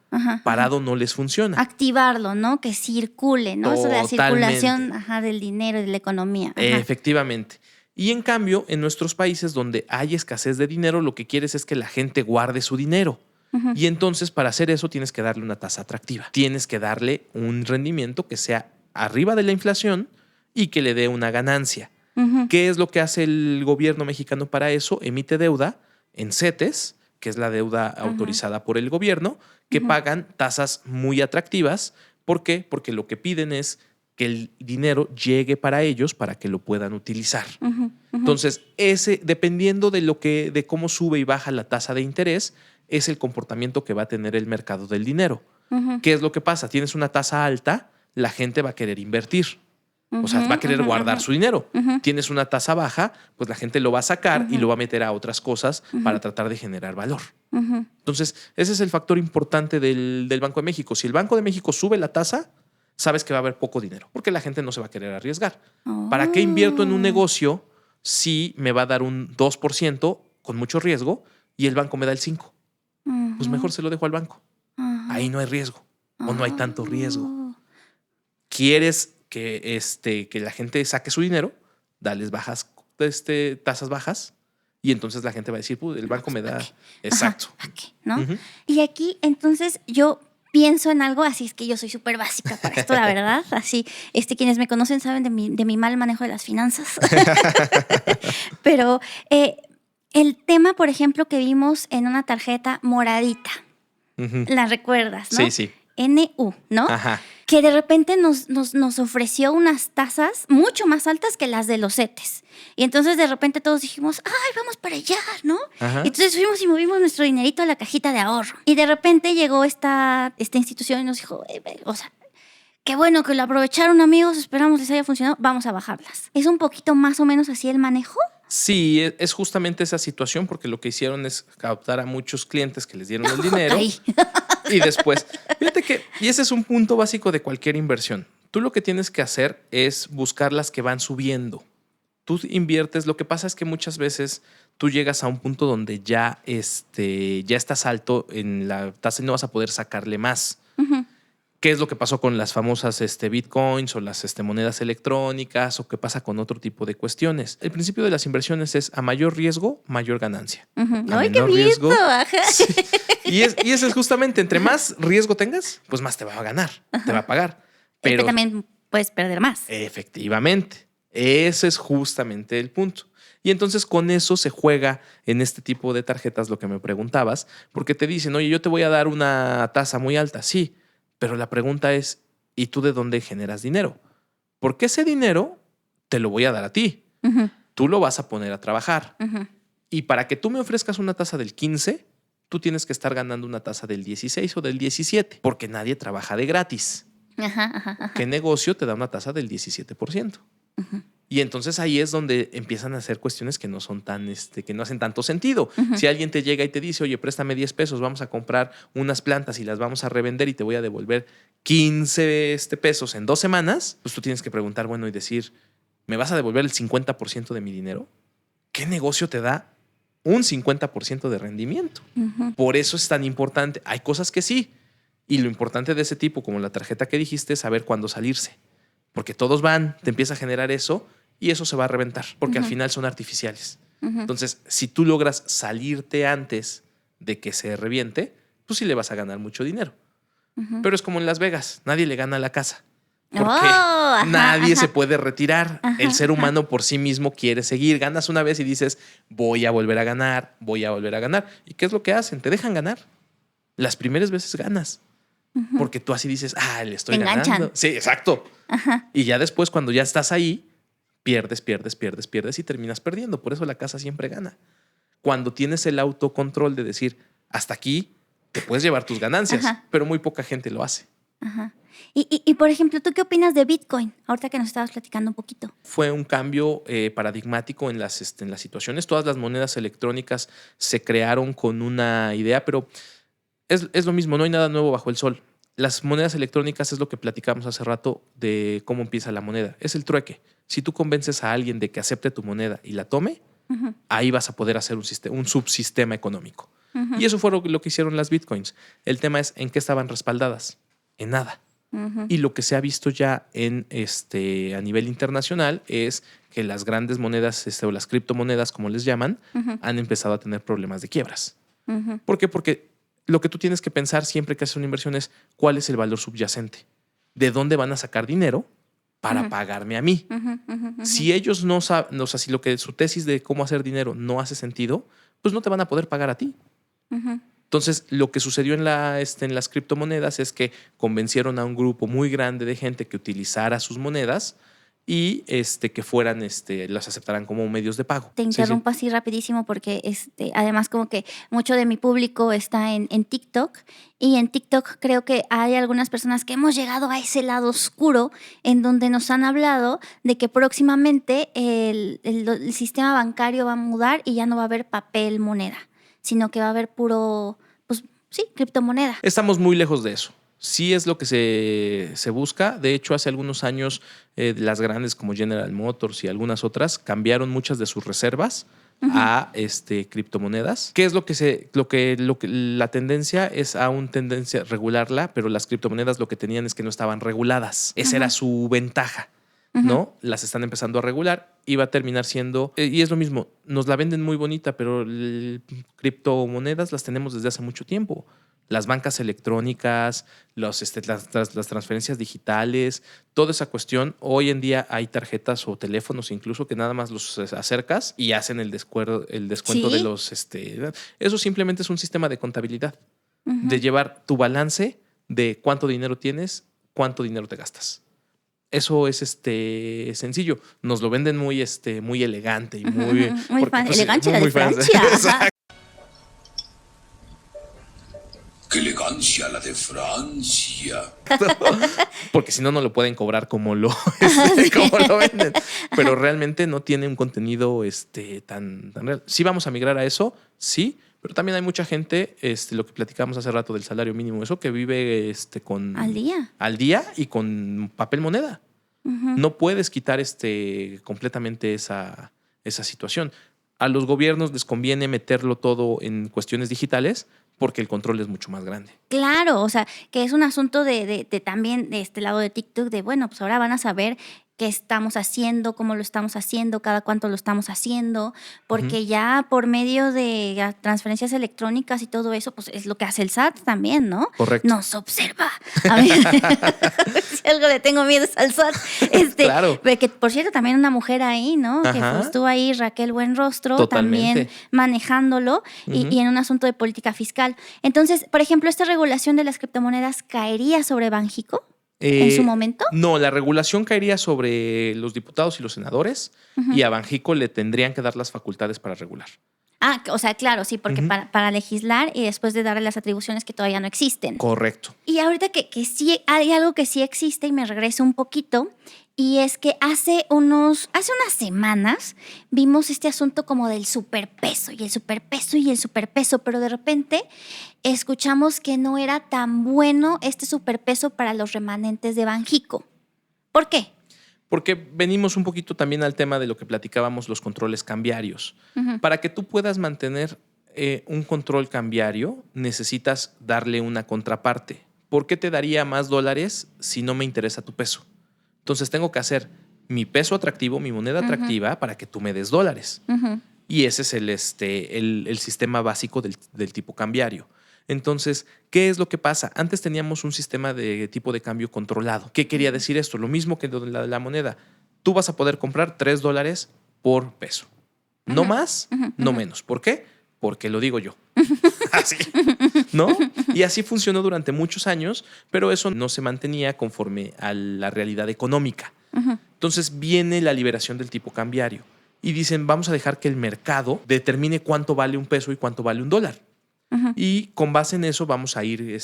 Parado no les funciona. Activarlo, ¿no? Que circule, ¿no? Eso de la Totalmente. circulación del dinero y de la economía. Efectivamente. Y en cambio, en nuestros países donde hay escasez de dinero, lo que quieres es que la gente guarde su dinero. Y entonces, para hacer eso, tienes que darle una tasa atractiva. Tienes que darle un rendimiento que sea arriba de la inflación y que le dé una ganancia. ¿Qué es lo que hace el gobierno mexicano para eso? Emite deuda en CETES, que es la deuda autorizada por el gobierno, que pagan tasas muy atractivas. ¿Por qué? Porque lo que piden es que el dinero llegue para ellos para que lo puedan utilizar. Entonces, dependiendo de cómo sube y baja la tasa de interés, es el comportamiento que va a tener el mercado del dinero. ¿Qué es lo que pasa? Tienes una tasa alta, la gente va a querer invertir. O sea, va a querer guardar su dinero. Tienes una tasa baja, pues la gente lo va a sacar y lo va a meter a otras cosas para tratar de generar valor. Entonces, ese es el factor importante del Banco de México. Si el Banco de México sube la tasa, sabes que va a haber poco dinero, porque la gente no se va a querer arriesgar. ¿Para qué invierto en un negocio si me va a dar un 2% con mucho riesgo y el banco me da el 5%? Pues mejor se lo dejo al banco. Ahí no hay riesgo o no hay tanto riesgo. ¿Quieres que la gente saque su dinero? Dales tasas bajas y entonces la gente va a decir, el banco me da... Exacto. ¿Para qué? ¿No? Y aquí, entonces, yo pienso en algo, así es que yo soy súper básica para esto, la verdad. Así, quienes me conocen saben de mi mal manejo de las finanzas. Pero el tema, por ejemplo, que vimos en una tarjeta moradita, la recuerdas, ¿no? Sí. NU, ¿no? Ajá. Que de repente nos ofreció unas tasas mucho más altas que las de los CETES. Y entonces de repente todos dijimos, ¡ay, vamos para allá!, ¿no? Ajá. Y entonces fuimos y movimos nuestro dinerito a la cajita de ahorro. Y de repente llegó esta institución y nos dijo, o sea, qué bueno que lo aprovecharon, amigos, esperamos les haya funcionado, vamos a bajarlas. ¿Es un poquito más o menos así el manejo? Sí, es justamente esa situación, porque lo que hicieron es captar a muchos clientes que les dieron el dinero. Y después, fíjate y ese es un punto básico de cualquier inversión. Tú lo que tienes que hacer es buscar las que van subiendo. Tú inviertes, lo que pasa es que muchas veces tú llegas a un punto donde ya estás alto en la tasa y no vas a poder sacarle más. ¿Qué es lo que pasó con las famosas bitcoins o las monedas electrónicas, o qué pasa con otro tipo de cuestiones? El principio de las inversiones es a mayor riesgo, mayor ganancia. ¡Ay, qué riesgo! Sí. Y eso es justamente, entre más riesgo tengas, pues más te va a ganar, te va a pagar. Pero también puedes perder más. Efectivamente. Ese es justamente el punto. Y entonces con eso se juega en este tipo de tarjetas, lo que me preguntabas, porque te dicen, oye, yo te voy a dar una tasa muy alta. Sí, pero la pregunta es, ¿y tú de dónde generas dinero? Porque ese dinero te lo voy a dar a ti. Tú lo vas a poner a trabajar. Y para que tú me ofrezcas una tasa del 15, tú tienes que estar ganando una tasa del 16 o del 17, porque nadie trabaja de gratis. ¿Qué negocio te da una tasa del 17%? Y entonces ahí es donde empiezan a hacer cuestiones que no son que no hacen tanto sentido. Si alguien te llega y te dice, oye, préstame 10 pesos, vamos a comprar unas plantas y las vamos a revender y te voy a devolver 15 pesos en 2 semanas, pues tú tienes que preguntar, bueno, y decir, ¿me vas a devolver el 50% de mi dinero? ¿Qué negocio te da un 50% de rendimiento? Por eso es tan importante. Hay cosas que sí. Y lo importante de ese tipo, como la tarjeta que dijiste, es saber cuándo salirse. Porque todos van, te empieza a generar eso y eso se va a reventar, porque al final son artificiales. Entonces, si tú logras salirte antes de que se reviente, pues sí le vas a ganar mucho dinero. Pero es como en Las Vegas, nadie le gana a la casa. Porque nadie se puede retirar. El ser humano por sí mismo quiere seguir. Ganas una vez y dices, voy a volver a ganar, voy a volver a ganar. ¿Y qué es lo que hacen? Te dejan ganar. Las primeras veces ganas. Porque tú así dices, le estoy ganando. Sí, exacto. Y ya después, cuando ya estás ahí, pierdes y terminas perdiendo. Por eso la casa siempre gana. Cuando tienes el autocontrol de decir, hasta aquí, te puedes llevar tus ganancias, pero muy poca gente lo hace. Y por ejemplo, ¿tú qué opinas de Bitcoin? Ahorita que nos estabas platicando un poquito. Fue un cambio paradigmático en las situaciones. Todas las monedas electrónicas se crearon con una idea, pero es lo mismo, no hay nada nuevo bajo el sol. Las monedas electrónicas es lo que platicamos hace rato de cómo empieza la moneda. Es el trueque. Si tú convences a alguien de que acepte tu moneda y la tome, ahí vas a poder hacer un subsistema económico. Y eso fue lo que hicieron las bitcoins. El tema es en qué estaban respaldadas. En nada. Y lo que se ha visto ya a nivel internacional es que las grandes monedas o las criptomonedas, como les llaman, han empezado a tener problemas de quiebras. ¿Por qué? Porque lo que tú tienes que pensar siempre que haces una inversión es cuál es el valor subyacente. ¿De dónde van a sacar dinero para pagarme a mí? Si ellos no saben, o sea, si su tesis de cómo hacer dinero no hace sentido, pues no te van a poder pagar a ti. Entonces, lo que sucedió en las criptomonedas es que convencieron a un grupo muy grande de gente que utilizara sus monedas y que fueran, las aceptaran como medios de pago. Te interrumpo así rapidísimo porque además como que mucho de mi público está en TikTok, y en TikTok creo que hay algunas personas que hemos llegado a ese lado oscuro en donde nos han hablado de que próximamente el sistema bancario va a mudar y ya no va a haber papel moneda, sino que va a haber puro, pues sí, criptomoneda. Estamos muy lejos de eso. Sí es lo que se busca. De hecho, hace algunos años las grandes como General Motors y algunas otras cambiaron muchas de sus reservas a criptomonedas. ¿Qué es la tendencia? Es aún tendencia a regularla, pero las criptomonedas lo que tenían es que no estaban reguladas. Esa era su ventaja. ¿No? Las están empezando a regular y va a terminar siendo, y es lo mismo, nos la venden muy bonita, pero criptomonedas las tenemos desde hace mucho tiempo. Las bancas electrónicas, las transferencias digitales, toda esa cuestión. Hoy en día hay tarjetas o teléfonos incluso que nada más los acercas y hacen el descuento ¿Sí? de los... Eso simplemente es un sistema de contabilidad, de llevar tu balance de cuánto dinero tienes, cuánto dinero te gastas. Eso es sencillo. Nos lo venden muy elegante y muy... Muy fan. Pues, Elegancia la muy diferencia. Exacto. ¡Qué elegancia la de Francia! Porque si no, no lo pueden cobrar como lo venden. Pero realmente no tiene un contenido tan real. Sí vamos a migrar a eso, sí, pero también hay mucha gente, lo que platicamos hace rato del salario mínimo, eso que vive con... Al día y con papel moneda. No puedes quitar completamente esa situación. A los gobiernos les conviene meterlo todo en cuestiones digitales porque el control es mucho más grande. Claro, o sea, que es un asunto de también de este lado de TikTok, de bueno, pues ahora van a saber qué estamos haciendo, cómo lo estamos haciendo, cada cuánto lo estamos haciendo, porque ya por medio de transferencias electrónicas y todo eso, pues es lo que hace el SAT también, ¿no? Correcto. Nos observa. A mí, si algo le tengo miedo es al SAT. Claro. Que por cierto, también una mujer ahí, ¿no? Ajá. Que pues, estuvo ahí, Raquel Buenrostro, Totalmente. también manejándolo y en un asunto de política fiscal. Entonces, por ejemplo, ¿esta regulación de las criptomonedas caería sobre Banxico? ¿En su momento? No, la regulación caería sobre los diputados y los senadores y a Banxico le tendrían que dar las facultades para regular. Ah, o sea, claro, sí, porque para legislar y después de darle las atribuciones que todavía no existen. Correcto. Y ahorita que sí hay algo que sí existe y me regreso un poquito, y es que hace unas semanas vimos este asunto como del superpeso y el superpeso y el superpeso, pero de repente escuchamos que no era tan bueno este superpeso para los remanentes de Banxico. ¿Por qué? Porque venimos un poquito también al tema de lo que platicábamos, los controles cambiarios. Para que tú puedas mantener un control cambiario, necesitas darle una contraparte. ¿Por qué te daría más dólares si no me interesa tu peso? Entonces tengo que hacer mi peso atractivo, mi moneda atractiva para que tú me des dólares. Y ese es el sistema básico del tipo cambiario. Entonces, ¿qué es lo que pasa? Antes teníamos un sistema de tipo de cambio controlado. ¿Qué quería decir esto? Lo mismo que la moneda. Tú vas a poder comprar $3 por peso. No más, no menos. ¿Por qué? Porque lo digo yo. Así, ¿no? Y así funcionó durante muchos años, pero eso no se mantenía conforme a la realidad económica. Entonces viene la liberación del tipo cambiario y dicen, vamos a dejar que el mercado determine cuánto vale un peso y cuánto vale un dólar. Y con base en eso vamos a ir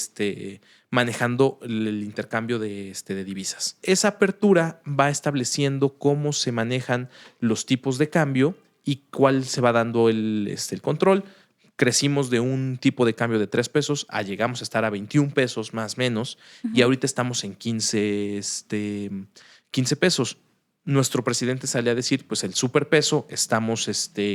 manejando el intercambio de divisas. Esa apertura va estableciendo cómo se manejan los tipos de cambio y cuál se va dando el control. crecimos de un tipo de cambio de 3 pesos a llegamos a estar a 21 pesos más o menos y ahorita estamos en 15 pesos. Nuestro presidente sale a decir, pues el superpeso estamos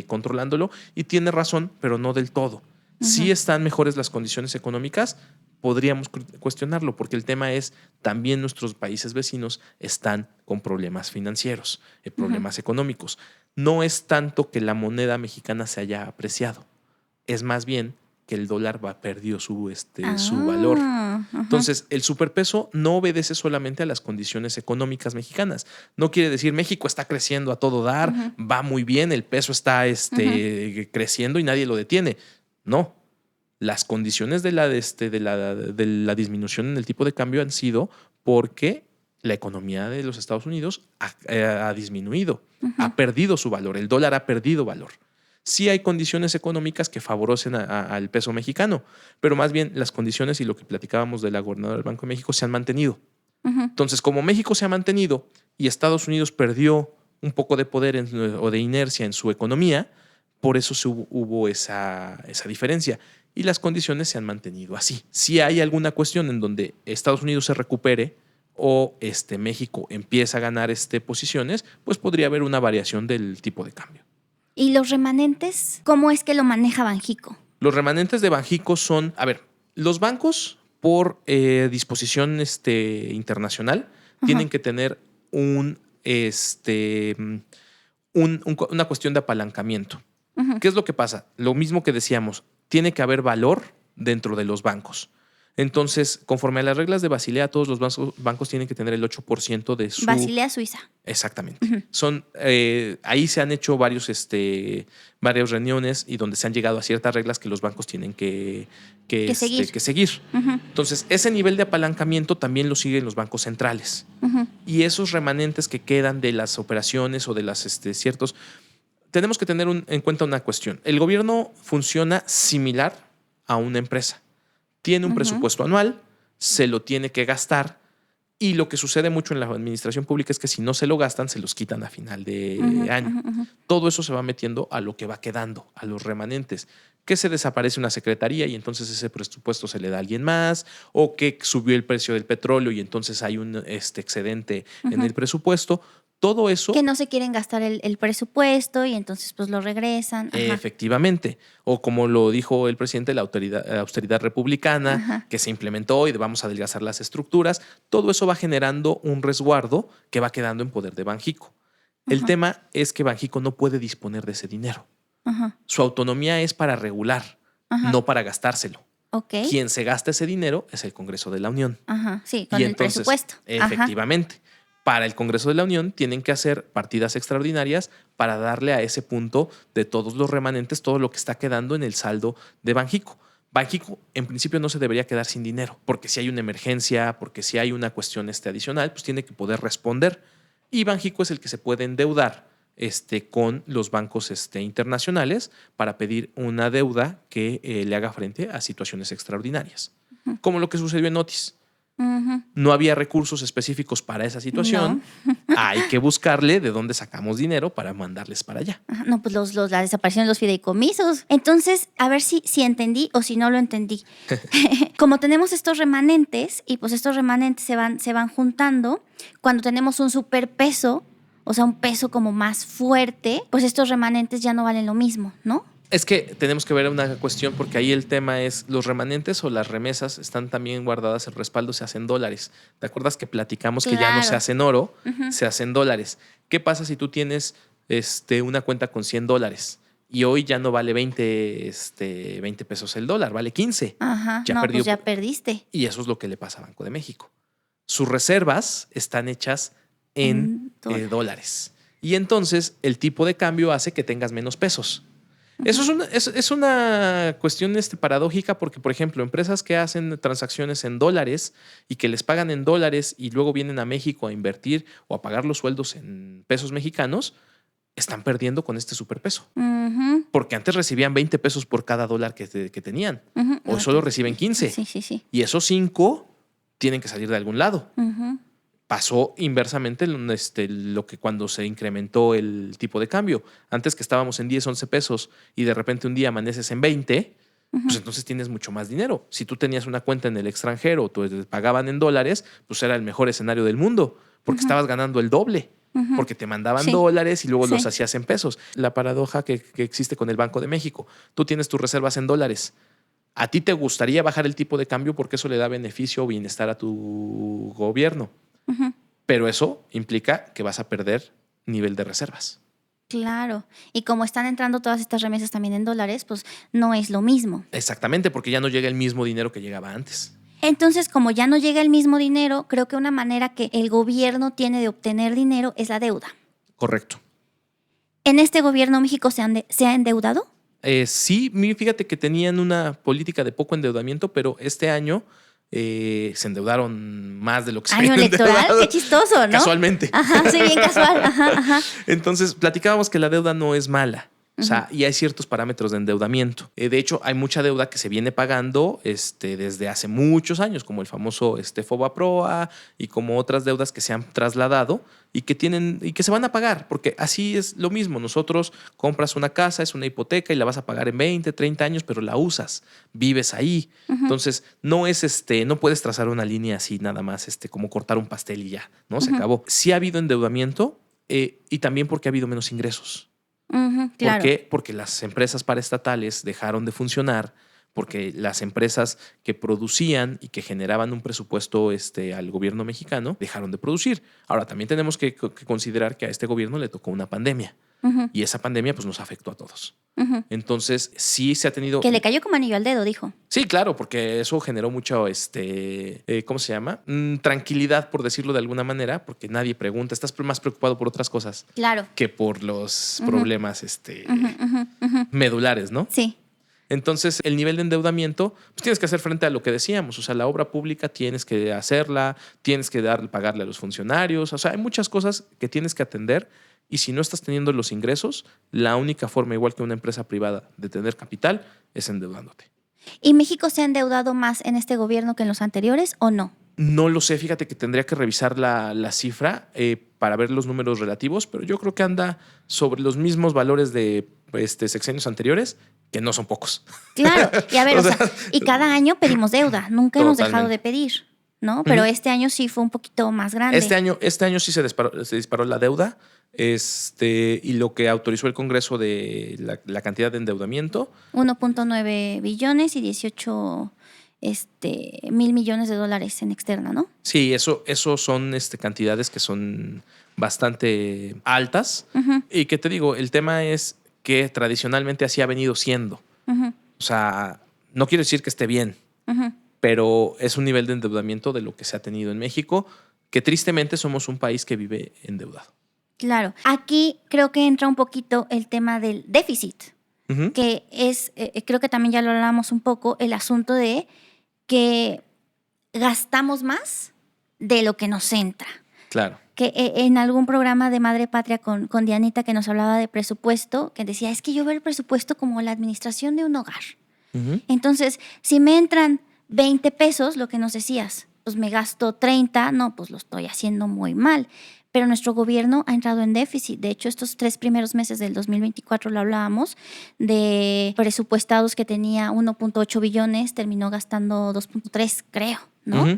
controlándolo y tiene razón, pero no del todo. Si están mejores las condiciones económicas, podríamos cuestionarlo, porque el tema es también nuestros países vecinos están con problemas financieros, problemas económicos. No es tanto que la moneda mexicana se haya apreciado, es más bien que el dólar va perdido su valor. Entonces, el superpeso no obedece solamente a las condiciones económicas mexicanas. No quiere decir México está creciendo a todo dar, va muy bien, el peso está creciendo y nadie lo detiene. No. Las condiciones de la disminución en el tipo de cambio han sido porque la economía de los Estados Unidos ha disminuido, ha perdido su valor, el dólar ha perdido valor. Sí hay condiciones económicas que favorecen al peso mexicano, pero más bien las condiciones y lo que platicábamos de la gobernadora del Banco de México se han mantenido. Entonces, como México se ha mantenido y Estados Unidos perdió un poco de poder o de inercia en su economía, por eso hubo esa diferencia. Y las condiciones se han mantenido así. Si hay alguna cuestión en donde Estados Unidos se recupere o México empieza a ganar posiciones, pues podría haber una variación del tipo de cambio. ¿Y los remanentes? ¿Cómo es que lo maneja Banxico? Los remanentes de Banxico son, los bancos por disposición internacional tienen que tener una cuestión de apalancamiento. ¿Qué es lo que pasa? Lo mismo que decíamos, tiene que haber valor dentro de los bancos. Entonces, conforme a las reglas de Basilea, todos los bancos tienen que tener el 8% de su... Basilea Suiza. Exactamente. Ahí se han hecho varias reuniones y donde se han llegado a ciertas reglas que los bancos tienen que seguir. Entonces, ese nivel de apalancamiento también lo siguen los bancos centrales. Y esos remanentes que quedan de las operaciones o de las ciertos... Tenemos que tener en cuenta una cuestión. El gobierno funciona similar a una empresa. Tiene un presupuesto anual, se lo tiene que gastar y lo que sucede mucho en la administración pública es que si no se lo gastan, se los quitan a final de año. Todo eso se va metiendo a lo que va quedando, a los remanentes. Que se desaparece una secretaría y entonces ese presupuesto se le da a alguien más, o que subió el precio del petróleo y entonces hay un excedente en el presupuesto. Todo eso... Que no se quieren gastar el presupuesto y entonces pues lo regresan. Efectivamente. O como lo dijo el presidente, la austeridad republicana que se implementó y vamos a adelgazar las estructuras. Todo eso va generando un resguardo que va quedando en poder de Banxico. El tema es que Banxico no puede disponer de ese dinero. Su autonomía es para regular, no para gastárselo. Quien se gasta ese dinero es el Congreso de la Unión. Sí, con el presupuesto. Efectivamente. Para el Congreso de la Unión tienen que hacer partidas extraordinarias para darle a ese punto de todos los remanentes, todo lo que está quedando en el saldo de Banxico. Banxico en principio no se debería quedar sin dinero, porque si hay una emergencia, porque si hay una cuestión adicional, pues tiene que poder responder. Y Banxico es el que se puede endeudar con los bancos internacionales para pedir una deuda que le haga frente a situaciones extraordinarias, como lo que sucedió en Otis. No había recursos específicos para esa situación. Hay que buscarle de dónde sacamos dinero para mandarles para allá. No, pues la desaparición de los fideicomisos. Entonces, a ver si entendí o si no lo entendí. Como tenemos estos remanentes y pues estos remanentes se van juntando, cuando tenemos un superpeso, o sea, un peso como más fuerte, pues estos remanentes ya no valen lo mismo, ¿no? Es que tenemos que ver una cuestión porque ahí el tema es los remanentes o las remesas están también guardadas, el respaldo se hace en dólares. ¿Te acuerdas que platicamos que ya no se hace en oro, se hace en dólares? ¿Qué pasa si tú tienes una cuenta con $100 y hoy ya no vale 20 pesos el dólar, vale 15? Pues ya perdiste. Y eso es lo que le pasa a Banco de México. Sus reservas están hechas en dólares. Y entonces el tipo de cambio hace que tengas menos pesos. Eso es una cuestión paradójica porque, por ejemplo, empresas que hacen transacciones en dólares y que les pagan en dólares y luego vienen a México a invertir o a pagar los sueldos en pesos mexicanos, están perdiendo con este superpeso. Porque antes recibían 20 pesos por cada dólar que tenían. Hoy solo reciben 15. Sí. Y esos 5 tienen que salir de algún lado. Pasó inversamente lo que cuando se incrementó el tipo de cambio. Antes que estábamos en 10, 11 pesos y de repente un día amaneces en 20, pues entonces tienes mucho más dinero. Si tú tenías una cuenta en el extranjero, te pagaban en dólares, pues era el mejor escenario del mundo, porque estabas ganando el doble, porque te mandaban dólares y luego los hacías en pesos. La paradoja que existe con el Banco de México. Tú tienes tus reservas en dólares. ¿A ti te gustaría bajar el tipo de cambio porque eso le da beneficio o bienestar a tu gobierno? Pero eso implica que vas a perder nivel de reservas. Claro. Y como están entrando todas estas remesas también en dólares, pues no es lo mismo. Exactamente, porque ya no llega el mismo dinero que llegaba antes. Entonces, como ya no llega el mismo dinero, creo que una manera que el gobierno tiene de obtener dinero es la deuda. Correcto. ¿En este gobierno México se ha endeudado? Sí, fíjate que tenían una política de poco endeudamiento, pero este año se endeudaron más de lo que se Año habían electoral, endeudado. qué chistoso, ¿no? Casualmente. Ajá, sí, bien casual. Ajá. Entonces, platicábamos que la deuda no es mala. O sea, y hay ciertos parámetros de endeudamiento. De hecho, hay mucha deuda que se viene pagando desde hace muchos años, como el famoso FOBAPROA y como otras deudas que se han trasladado y que se van a pagar, porque así es lo mismo. Nosotros compras una casa, es una hipoteca y la vas a pagar en 20, 30 años, pero la usas, vives ahí. Entonces, no es no puedes trazar una línea así nada más, como cortar un pastel y ya, ¿no? Se acabó. Sí ha habido endeudamiento y también porque ha habido menos ingresos. Claro. ¿Por qué? Porque las empresas paraestatales dejaron de funcionar, porque las empresas que producían y que generaban un presupuesto al gobierno mexicano dejaron de producir. Ahora, también tenemos que considerar que a este gobierno le tocó una pandemia y esa pandemia pues nos afectó a todos. Entonces, sí se ha tenido... Que le cayó como anillo al dedo, dijo. Sí, claro, porque eso generó mucho, ¿cómo se llama? Tranquilidad, por decirlo de alguna manera, porque nadie pregunta. Estás más preocupado por otras cosas Claro. que por los problemas medulares, ¿no? Sí. Entonces, el nivel de endeudamiento, pues tienes que hacer frente a lo que decíamos. O sea, la obra pública tienes que hacerla, tienes que pagarle a los funcionarios. O sea, hay muchas cosas que tienes que atender. Y si no estás teniendo los ingresos, la única forma, igual que una empresa privada, de tener capital es endeudándote. ¿Y México se ha endeudado más en este gobierno que en los anteriores o no? No lo sé, fíjate que tendría que revisar la cifra para ver los números relativos, pero yo creo que anda sobre los mismos valores de sexenios anteriores, que no son pocos. Claro, y a ver, y cada año pedimos deuda, nunca hemos dejado de pedir, ¿no? Pero este año sí fue un poquito más grande. Este año sí se disparó la deuda, y lo que autorizó el Congreso de la cantidad de endeudamiento. 1.9 billones y 18 mil millones de dólares en externa, ¿no? Sí, eso son cantidades que son bastante altas. Y que te digo, el tema es que tradicionalmente así ha venido siendo. O sea, no quiero decir que esté bien, pero es un nivel de endeudamiento de lo que se ha tenido en México, que tristemente somos un país que vive endeudado. Claro. Aquí creo que entra un poquito el tema del déficit, que es, creo que también ya lo hablamos un poco, el asunto de que gastamos más de lo que nos entra. Claro. Que en algún programa de Madre Patria con Dianita que nos hablaba de presupuesto, que decía, es que yo veo el presupuesto como la administración de un hogar. Entonces, si me entran 20 pesos, lo que nos decías, pues me gasto 30, no, pues lo estoy haciendo muy mal. Pero nuestro gobierno ha entrado en déficit. De hecho, estos 3 primeros meses del 2024 lo hablábamos, de presupuestados que tenía 1.8 billones, terminó gastando 2.3, creo, ¿no?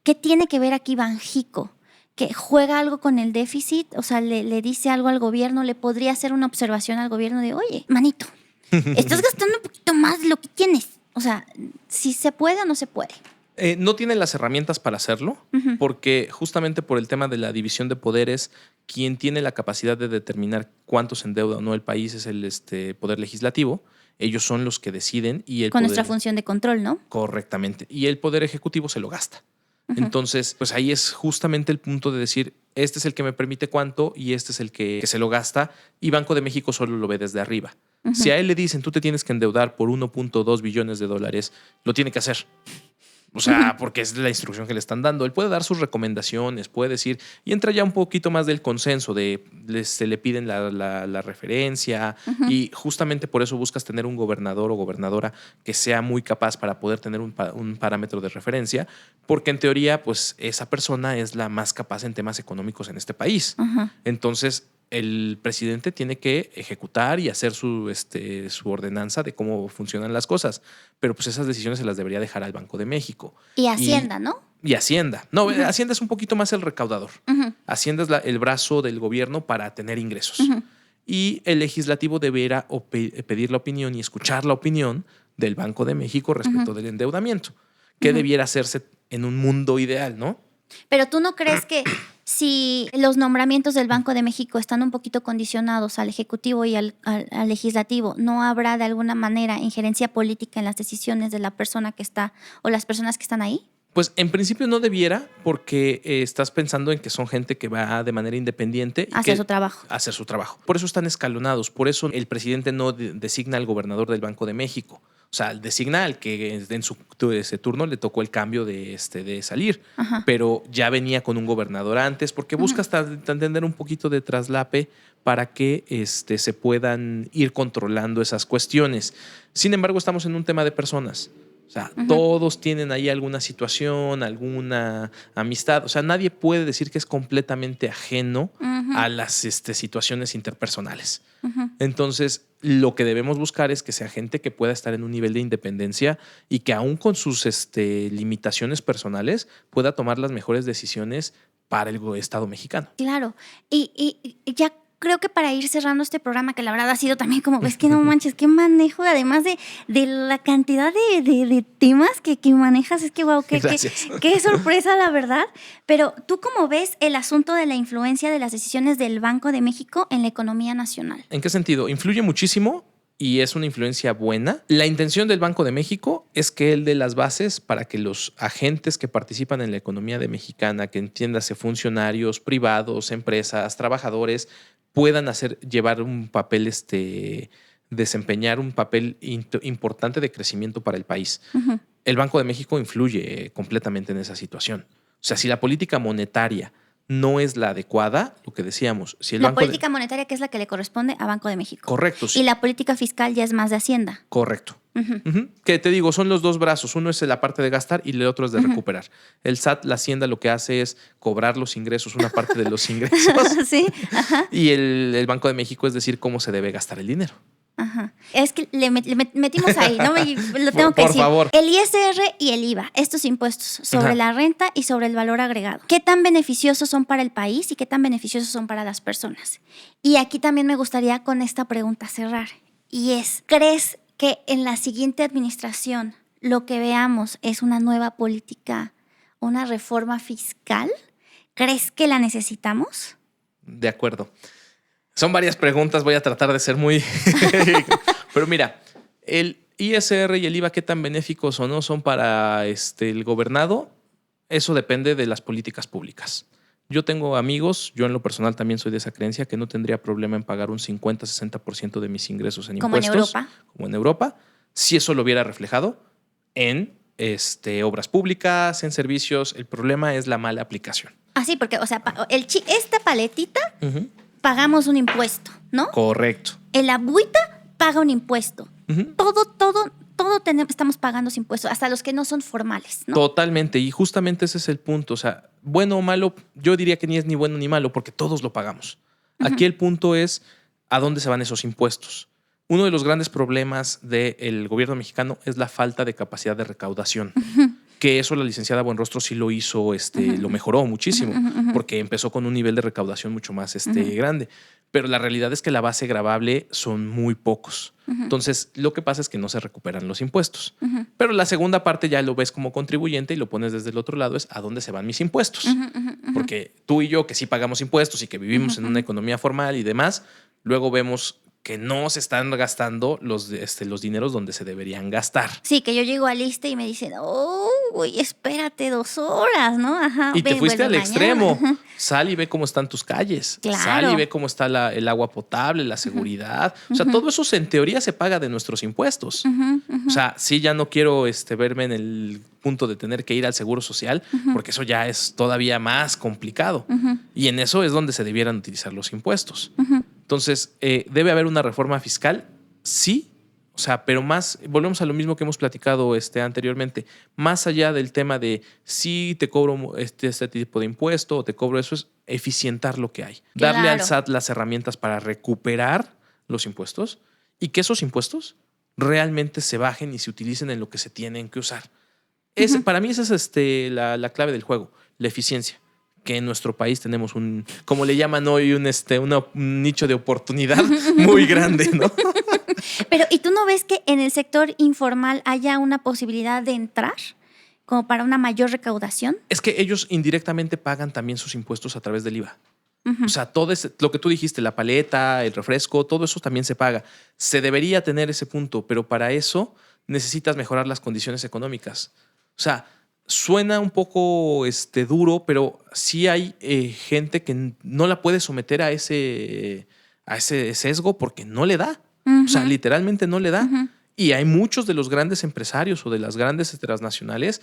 ¿Qué tiene que ver aquí Banjico? ¿Que juega algo con el déficit? O sea, le dice algo al gobierno, le podría hacer una observación al gobierno de, oye, manito, estás gastando un poquito más de lo que tienes. O sea, si se puede o no se puede. No tienen las herramientas para hacerlo, porque justamente por el tema de la división de poderes, quien tiene la capacidad de determinar cuánto se endeuda o no el país es el poder legislativo. Ellos son los que deciden. Con nuestra función de control, ¿no? Correctamente. Y el poder ejecutivo se lo gasta. Entonces, pues ahí es justamente el punto de decir, este es el que me permite cuánto y este es el que se lo gasta, y Banco de México solo lo ve desde arriba. Si a él le dicen, tú te tienes que endeudar por 1.2 billones de dólares, lo tiene que hacer. O sea, porque es la instrucción que le están dando. Él puede dar sus recomendaciones, puede decir, y entra ya un poquito más del consenso, se le piden la referencia, y justamente por eso buscas tener un gobernador o gobernadora que sea muy capaz para poder tener un parámetro de referencia, porque en teoría, pues esa persona es la más capaz en temas económicos en este país. Entonces, el presidente tiene que ejecutar y hacer su ordenanza de cómo funcionan las cosas. Pero pues esas decisiones se las debería dejar al Banco de México. Y Hacienda, ¿no? Y Hacienda. No, Hacienda es un poquito más el recaudador. Hacienda es el brazo del gobierno para tener ingresos. Y el legislativo deberá pedir la opinión y escuchar la opinión del Banco de México respecto del endeudamiento, que debiera hacerse en un mundo ideal, ¿no? Pero ¿tú no crees que si los nombramientos del Banco de México están un poquito condicionados al Ejecutivo y al Legislativo, no habrá de alguna manera injerencia política en las decisiones de la persona que está o las personas que están ahí? Pues en principio no debiera, porque estás pensando en que son gente que va de manera independiente. Hacer su trabajo. Hacer su trabajo. Por eso están escalonados. Por eso el presidente no designa al gobernador del Banco de México. O sea, designa al que en ese turno le tocó el cambio de salir. Pero ya venía con un gobernador antes, porque busca hasta entender un poquito de traslape para que se puedan ir controlando esas cuestiones. Sin embargo, estamos en un tema de personas. O sea, todos tienen ahí alguna situación, alguna amistad. O sea, nadie puede decir que es completamente ajeno a las situaciones interpersonales. Entonces, lo que debemos buscar es que sea gente que pueda estar en un nivel de independencia y que aún con sus limitaciones personales pueda tomar las mejores decisiones para el Estado mexicano. Claro. Y ya creo que para ir cerrando este programa, que la verdad ha sido también como, ves que no manches, qué manejo, además de la cantidad de temas que manejas, es que wow, qué sorpresa la verdad. Pero ¿tú cómo ves el asunto de la influencia de las decisiones del Banco de México en la economía nacional? ¿En qué sentido? Influye muchísimo y es una influencia buena. La intención del Banco de México es que él dé las bases para que los agentes que participan en la economía mexicana, que entiéndase funcionarios, privados, empresas, trabajadores, puedan llevar un papel, desempeñar un papel importante de crecimiento para el país. El Banco de México influye completamente en esa situación. O sea, si la política monetaria no es la adecuada, lo que decíamos. Si la política monetaria, que es la que le corresponde a Banco de México. Correcto. Sí. Y la política fiscal ya es más de Hacienda. Correcto. Que te digo, son los dos brazos. Uno es la parte de gastar y el otro es de recuperar. El SAT, la Hacienda, lo que hace es cobrar los ingresos, una parte de los ingresos. Sí. Y el Banco de México es decir cómo se debe gastar el dinero. Es que le metimos ahí, ¿no? Lo tengo que decir. Por favor. El ISR y el IVA, estos impuestos sobre la renta y sobre el valor agregado. ¿Qué tan beneficiosos son para el país y qué tan beneficiosos son para las personas? Y aquí también me gustaría con esta pregunta cerrar. Y es, ¿crees que en la siguiente administración lo que veamos es una nueva política, una reforma fiscal? ¿Crees que la necesitamos? De acuerdo. Son varias preguntas, voy a tratar de ser muy... Pero mira, el ISR y el IVA, ¿qué tan benéficos o no son para el gobernado? Eso depende de las políticas públicas. Yo tengo amigos, yo en lo personal también soy de esa creencia, que no tendría problema en pagar un 50-60% de mis ingresos en impuestos. Como en Europa. Como en Europa, si eso lo hubiera reflejado en obras públicas, en servicios. El problema es la mala aplicación. Sí, porque, o sea, esta paletita... pagamos un impuesto, ¿no? Correcto. El agüita paga un impuesto. Todo estamos pagando impuestos, hasta los que no son formales, ¿no? Totalmente. Y justamente ese es el punto. O sea, bueno o malo, yo diría que ni es ni bueno ni malo, porque todos lo pagamos. Aquí el punto es a dónde se van esos impuestos. Uno de los grandes problemas del gobierno mexicano es la falta de capacidad de recaudación. Que eso la licenciada Buenrostro sí lo hizo, lo mejoró muchísimo, porque empezó con un nivel de recaudación mucho más grande. Pero la realidad es que la base gravable son muy pocos. Entonces, lo que pasa es que no se recuperan los impuestos. Pero la segunda parte ya lo ves como contribuyente y lo pones desde el otro lado, es a dónde se van mis impuestos. Porque tú y yo, que sí pagamos impuestos y que vivimos en una economía formal y demás, luego vemos que no se están gastando los dineros donde se deberían gastar. Sí, que yo llego al ISSSTE y me dicen, espérate 2 horas, ¿no? Ajá. Y te fuiste al mañana. extremo. Sal y ve cómo están tus calles. Claro. Sal y ve cómo está el agua potable, la seguridad. O sea, todo eso en teoría se paga de nuestros impuestos. O sea, sí, ya no quiero verme en el punto de tener que ir al Seguro Social, porque eso ya es todavía más complicado. Y en eso es donde se debieran utilizar los impuestos. Entonces, ¿debe haber una reforma fiscal? Sí. O sea, pero más, volvemos a lo mismo que hemos platicado anteriormente, más allá del tema de si te cobro este tipo de impuesto o te cobro eso, es eficientar lo que hay. Claro. Darle al SAT las herramientas para recuperar los impuestos y que esos impuestos realmente se bajen y se utilicen en lo que se tienen que usar. Para mí esa es la clave del juego, la eficiencia. Que en nuestro país tenemos como le llaman hoy, un nicho de oportunidad muy grande, ¿no? Pero, ¿y tú no ves que en el sector informal haya una posibilidad de entrar como para una mayor recaudación? Es que ellos indirectamente pagan también sus impuestos a través del IVA. O sea, todo lo que tú dijiste, la paleta, el refresco, todo eso también se paga. Se debería tener ese punto, pero para eso necesitas mejorar las condiciones económicas. O sea, suena un poco duro, pero sí hay gente que no la puede someter a ese sesgo porque no le da. O sea, literalmente no le da. Y hay muchos de los grandes empresarios o de las grandes transnacionales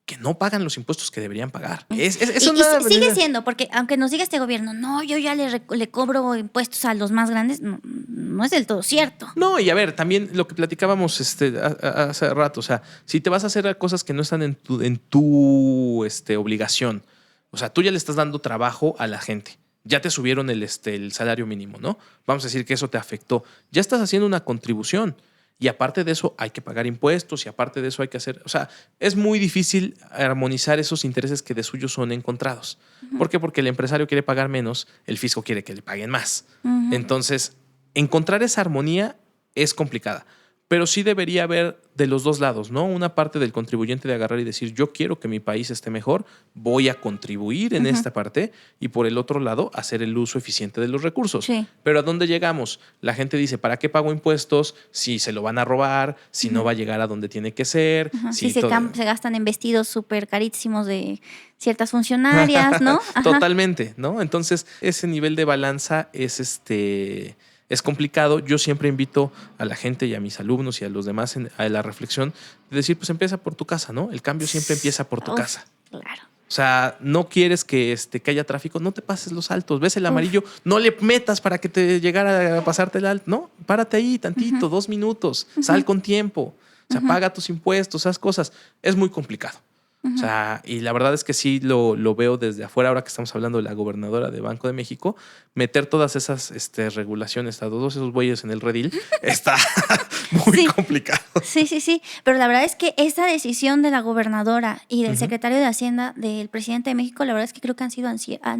que no pagan los impuestos que deberían pagar. Sigue siendo, porque aunque nos diga este gobierno, no, yo ya le cobro impuestos a los más grandes, no es del todo cierto. No, y a ver, también lo que platicábamos hace rato, o sea, si te vas a hacer cosas que no están en tu obligación, o sea, tú ya le estás dando trabajo a la gente. Ya te subieron el salario mínimo, ¿no? Vamos a decir que eso te afectó. Ya estás haciendo una contribución. Y aparte de eso hay que pagar impuestos y aparte de eso hay que hacer... O sea, es muy difícil armonizar esos intereses que de suyo son encontrados. ¿Por qué? Porque el empresario quiere pagar menos, el fisco quiere que le paguen más. Entonces, encontrar esa armonía es complicada. Pero sí debería haber de los dos lados, ¿no? Una parte del contribuyente de agarrar y decir, yo quiero que mi país esté mejor, voy a contribuir en esta parte, y por el otro lado, hacer el uso eficiente de los recursos. Sí. Pero ¿a dónde llegamos? La gente dice, ¿para qué pago impuestos si se lo van a robar, si no va a llegar a donde tiene que ser? Si se gastan en vestidos súper carísimos de ciertas funcionarias, ¿no? Totalmente, ¿no? Entonces, ese nivel de balanza es complicado. Yo siempre invito a la gente y a mis alumnos y a los demás a la reflexión de decir, pues empieza por tu casa, ¿no? El cambio siempre empieza por tu casa. Claro. O sea, no quieres que haya tráfico, no te pases los altos. Ves el amarillo, no le metas para que te llegara a pasarte el alto. No, párate ahí tantito, 2 minutos, sal con tiempo. O sea, paga tus impuestos, esas cosas. Es muy complicado. O sea, y la verdad es que sí lo veo desde afuera, ahora que estamos hablando de la gobernadora de Banco de México, meter todas esas regulaciones a todos esos bueyes en el redil está muy complicado. Sí. Pero la verdad es que esa decisión de la gobernadora y del secretario de Hacienda, del presidente de México, la verdad es que creo que han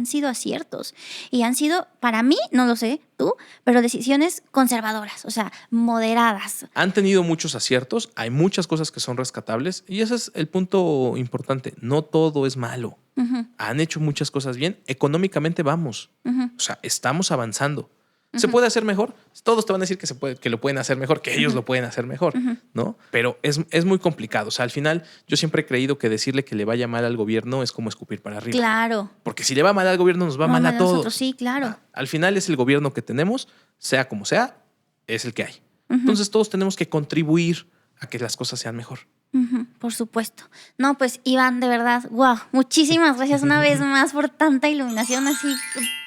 sido aciertos. Y han sido, para mí, no lo sé, tú, pero decisiones conservadoras, o sea, moderadas. Han tenido muchos aciertos, hay muchas cosas que son rescatables y ese es el punto importante. No todo es malo. Han hecho muchas cosas bien. Económicamente vamos. O sea, estamos avanzando. ¿Se puede hacer mejor? Todos te van a decir que lo pueden hacer mejor, que ellos lo pueden hacer mejor, ¿no? Pero es muy complicado. O sea, al final yo siempre he creído que decirle que le vaya mal al gobierno es como escupir para arriba. Claro. Porque si le va mal al gobierno, nos va mal a todos. Nosotros, sí, claro. Al final es el gobierno que tenemos, sea como sea, es el que hay. Entonces todos tenemos que contribuir a que las cosas sean mejor. Por supuesto. No, pues Iván, de verdad, wow, muchísimas gracias una vez más por tanta iluminación, así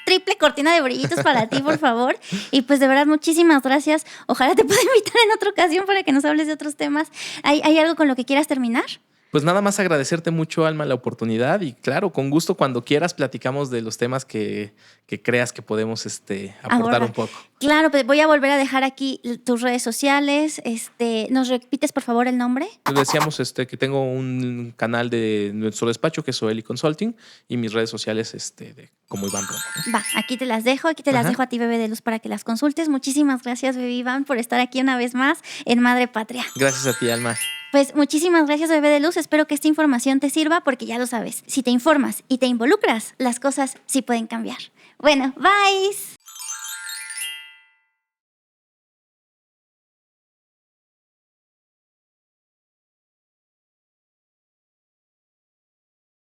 triple cortina de brillitos para ti, por favor. Y pues de verdad, muchísimas gracias. Ojalá te pueda invitar en otra ocasión para que nos hables de otros temas. ¿Hay algo con lo que quieras terminar? Pues nada más agradecerte mucho, Alma, la oportunidad y claro, con gusto cuando quieras platicamos de los temas que creas que podemos aportar un poco. Claro, pues voy a volver a dejar aquí tus redes sociales. ¿Nos repites por favor el nombre? Decíamos que tengo un canal de nuestro despacho que es Soeli Consulting y mis redes sociales como Iván Romo, ¿no? Va, aquí te las dejo, dejo a ti, Bebé de Luz, para que las consultes. Muchísimas gracias, Bebé Iván, por estar aquí una vez más en Madre Patria. Gracias a ti, Alma. Pues muchísimas gracias, Bebé de Luz. Espero que esta información te sirva porque ya lo sabes. Si te informas y te involucras, las cosas sí pueden cambiar. Bueno, bye.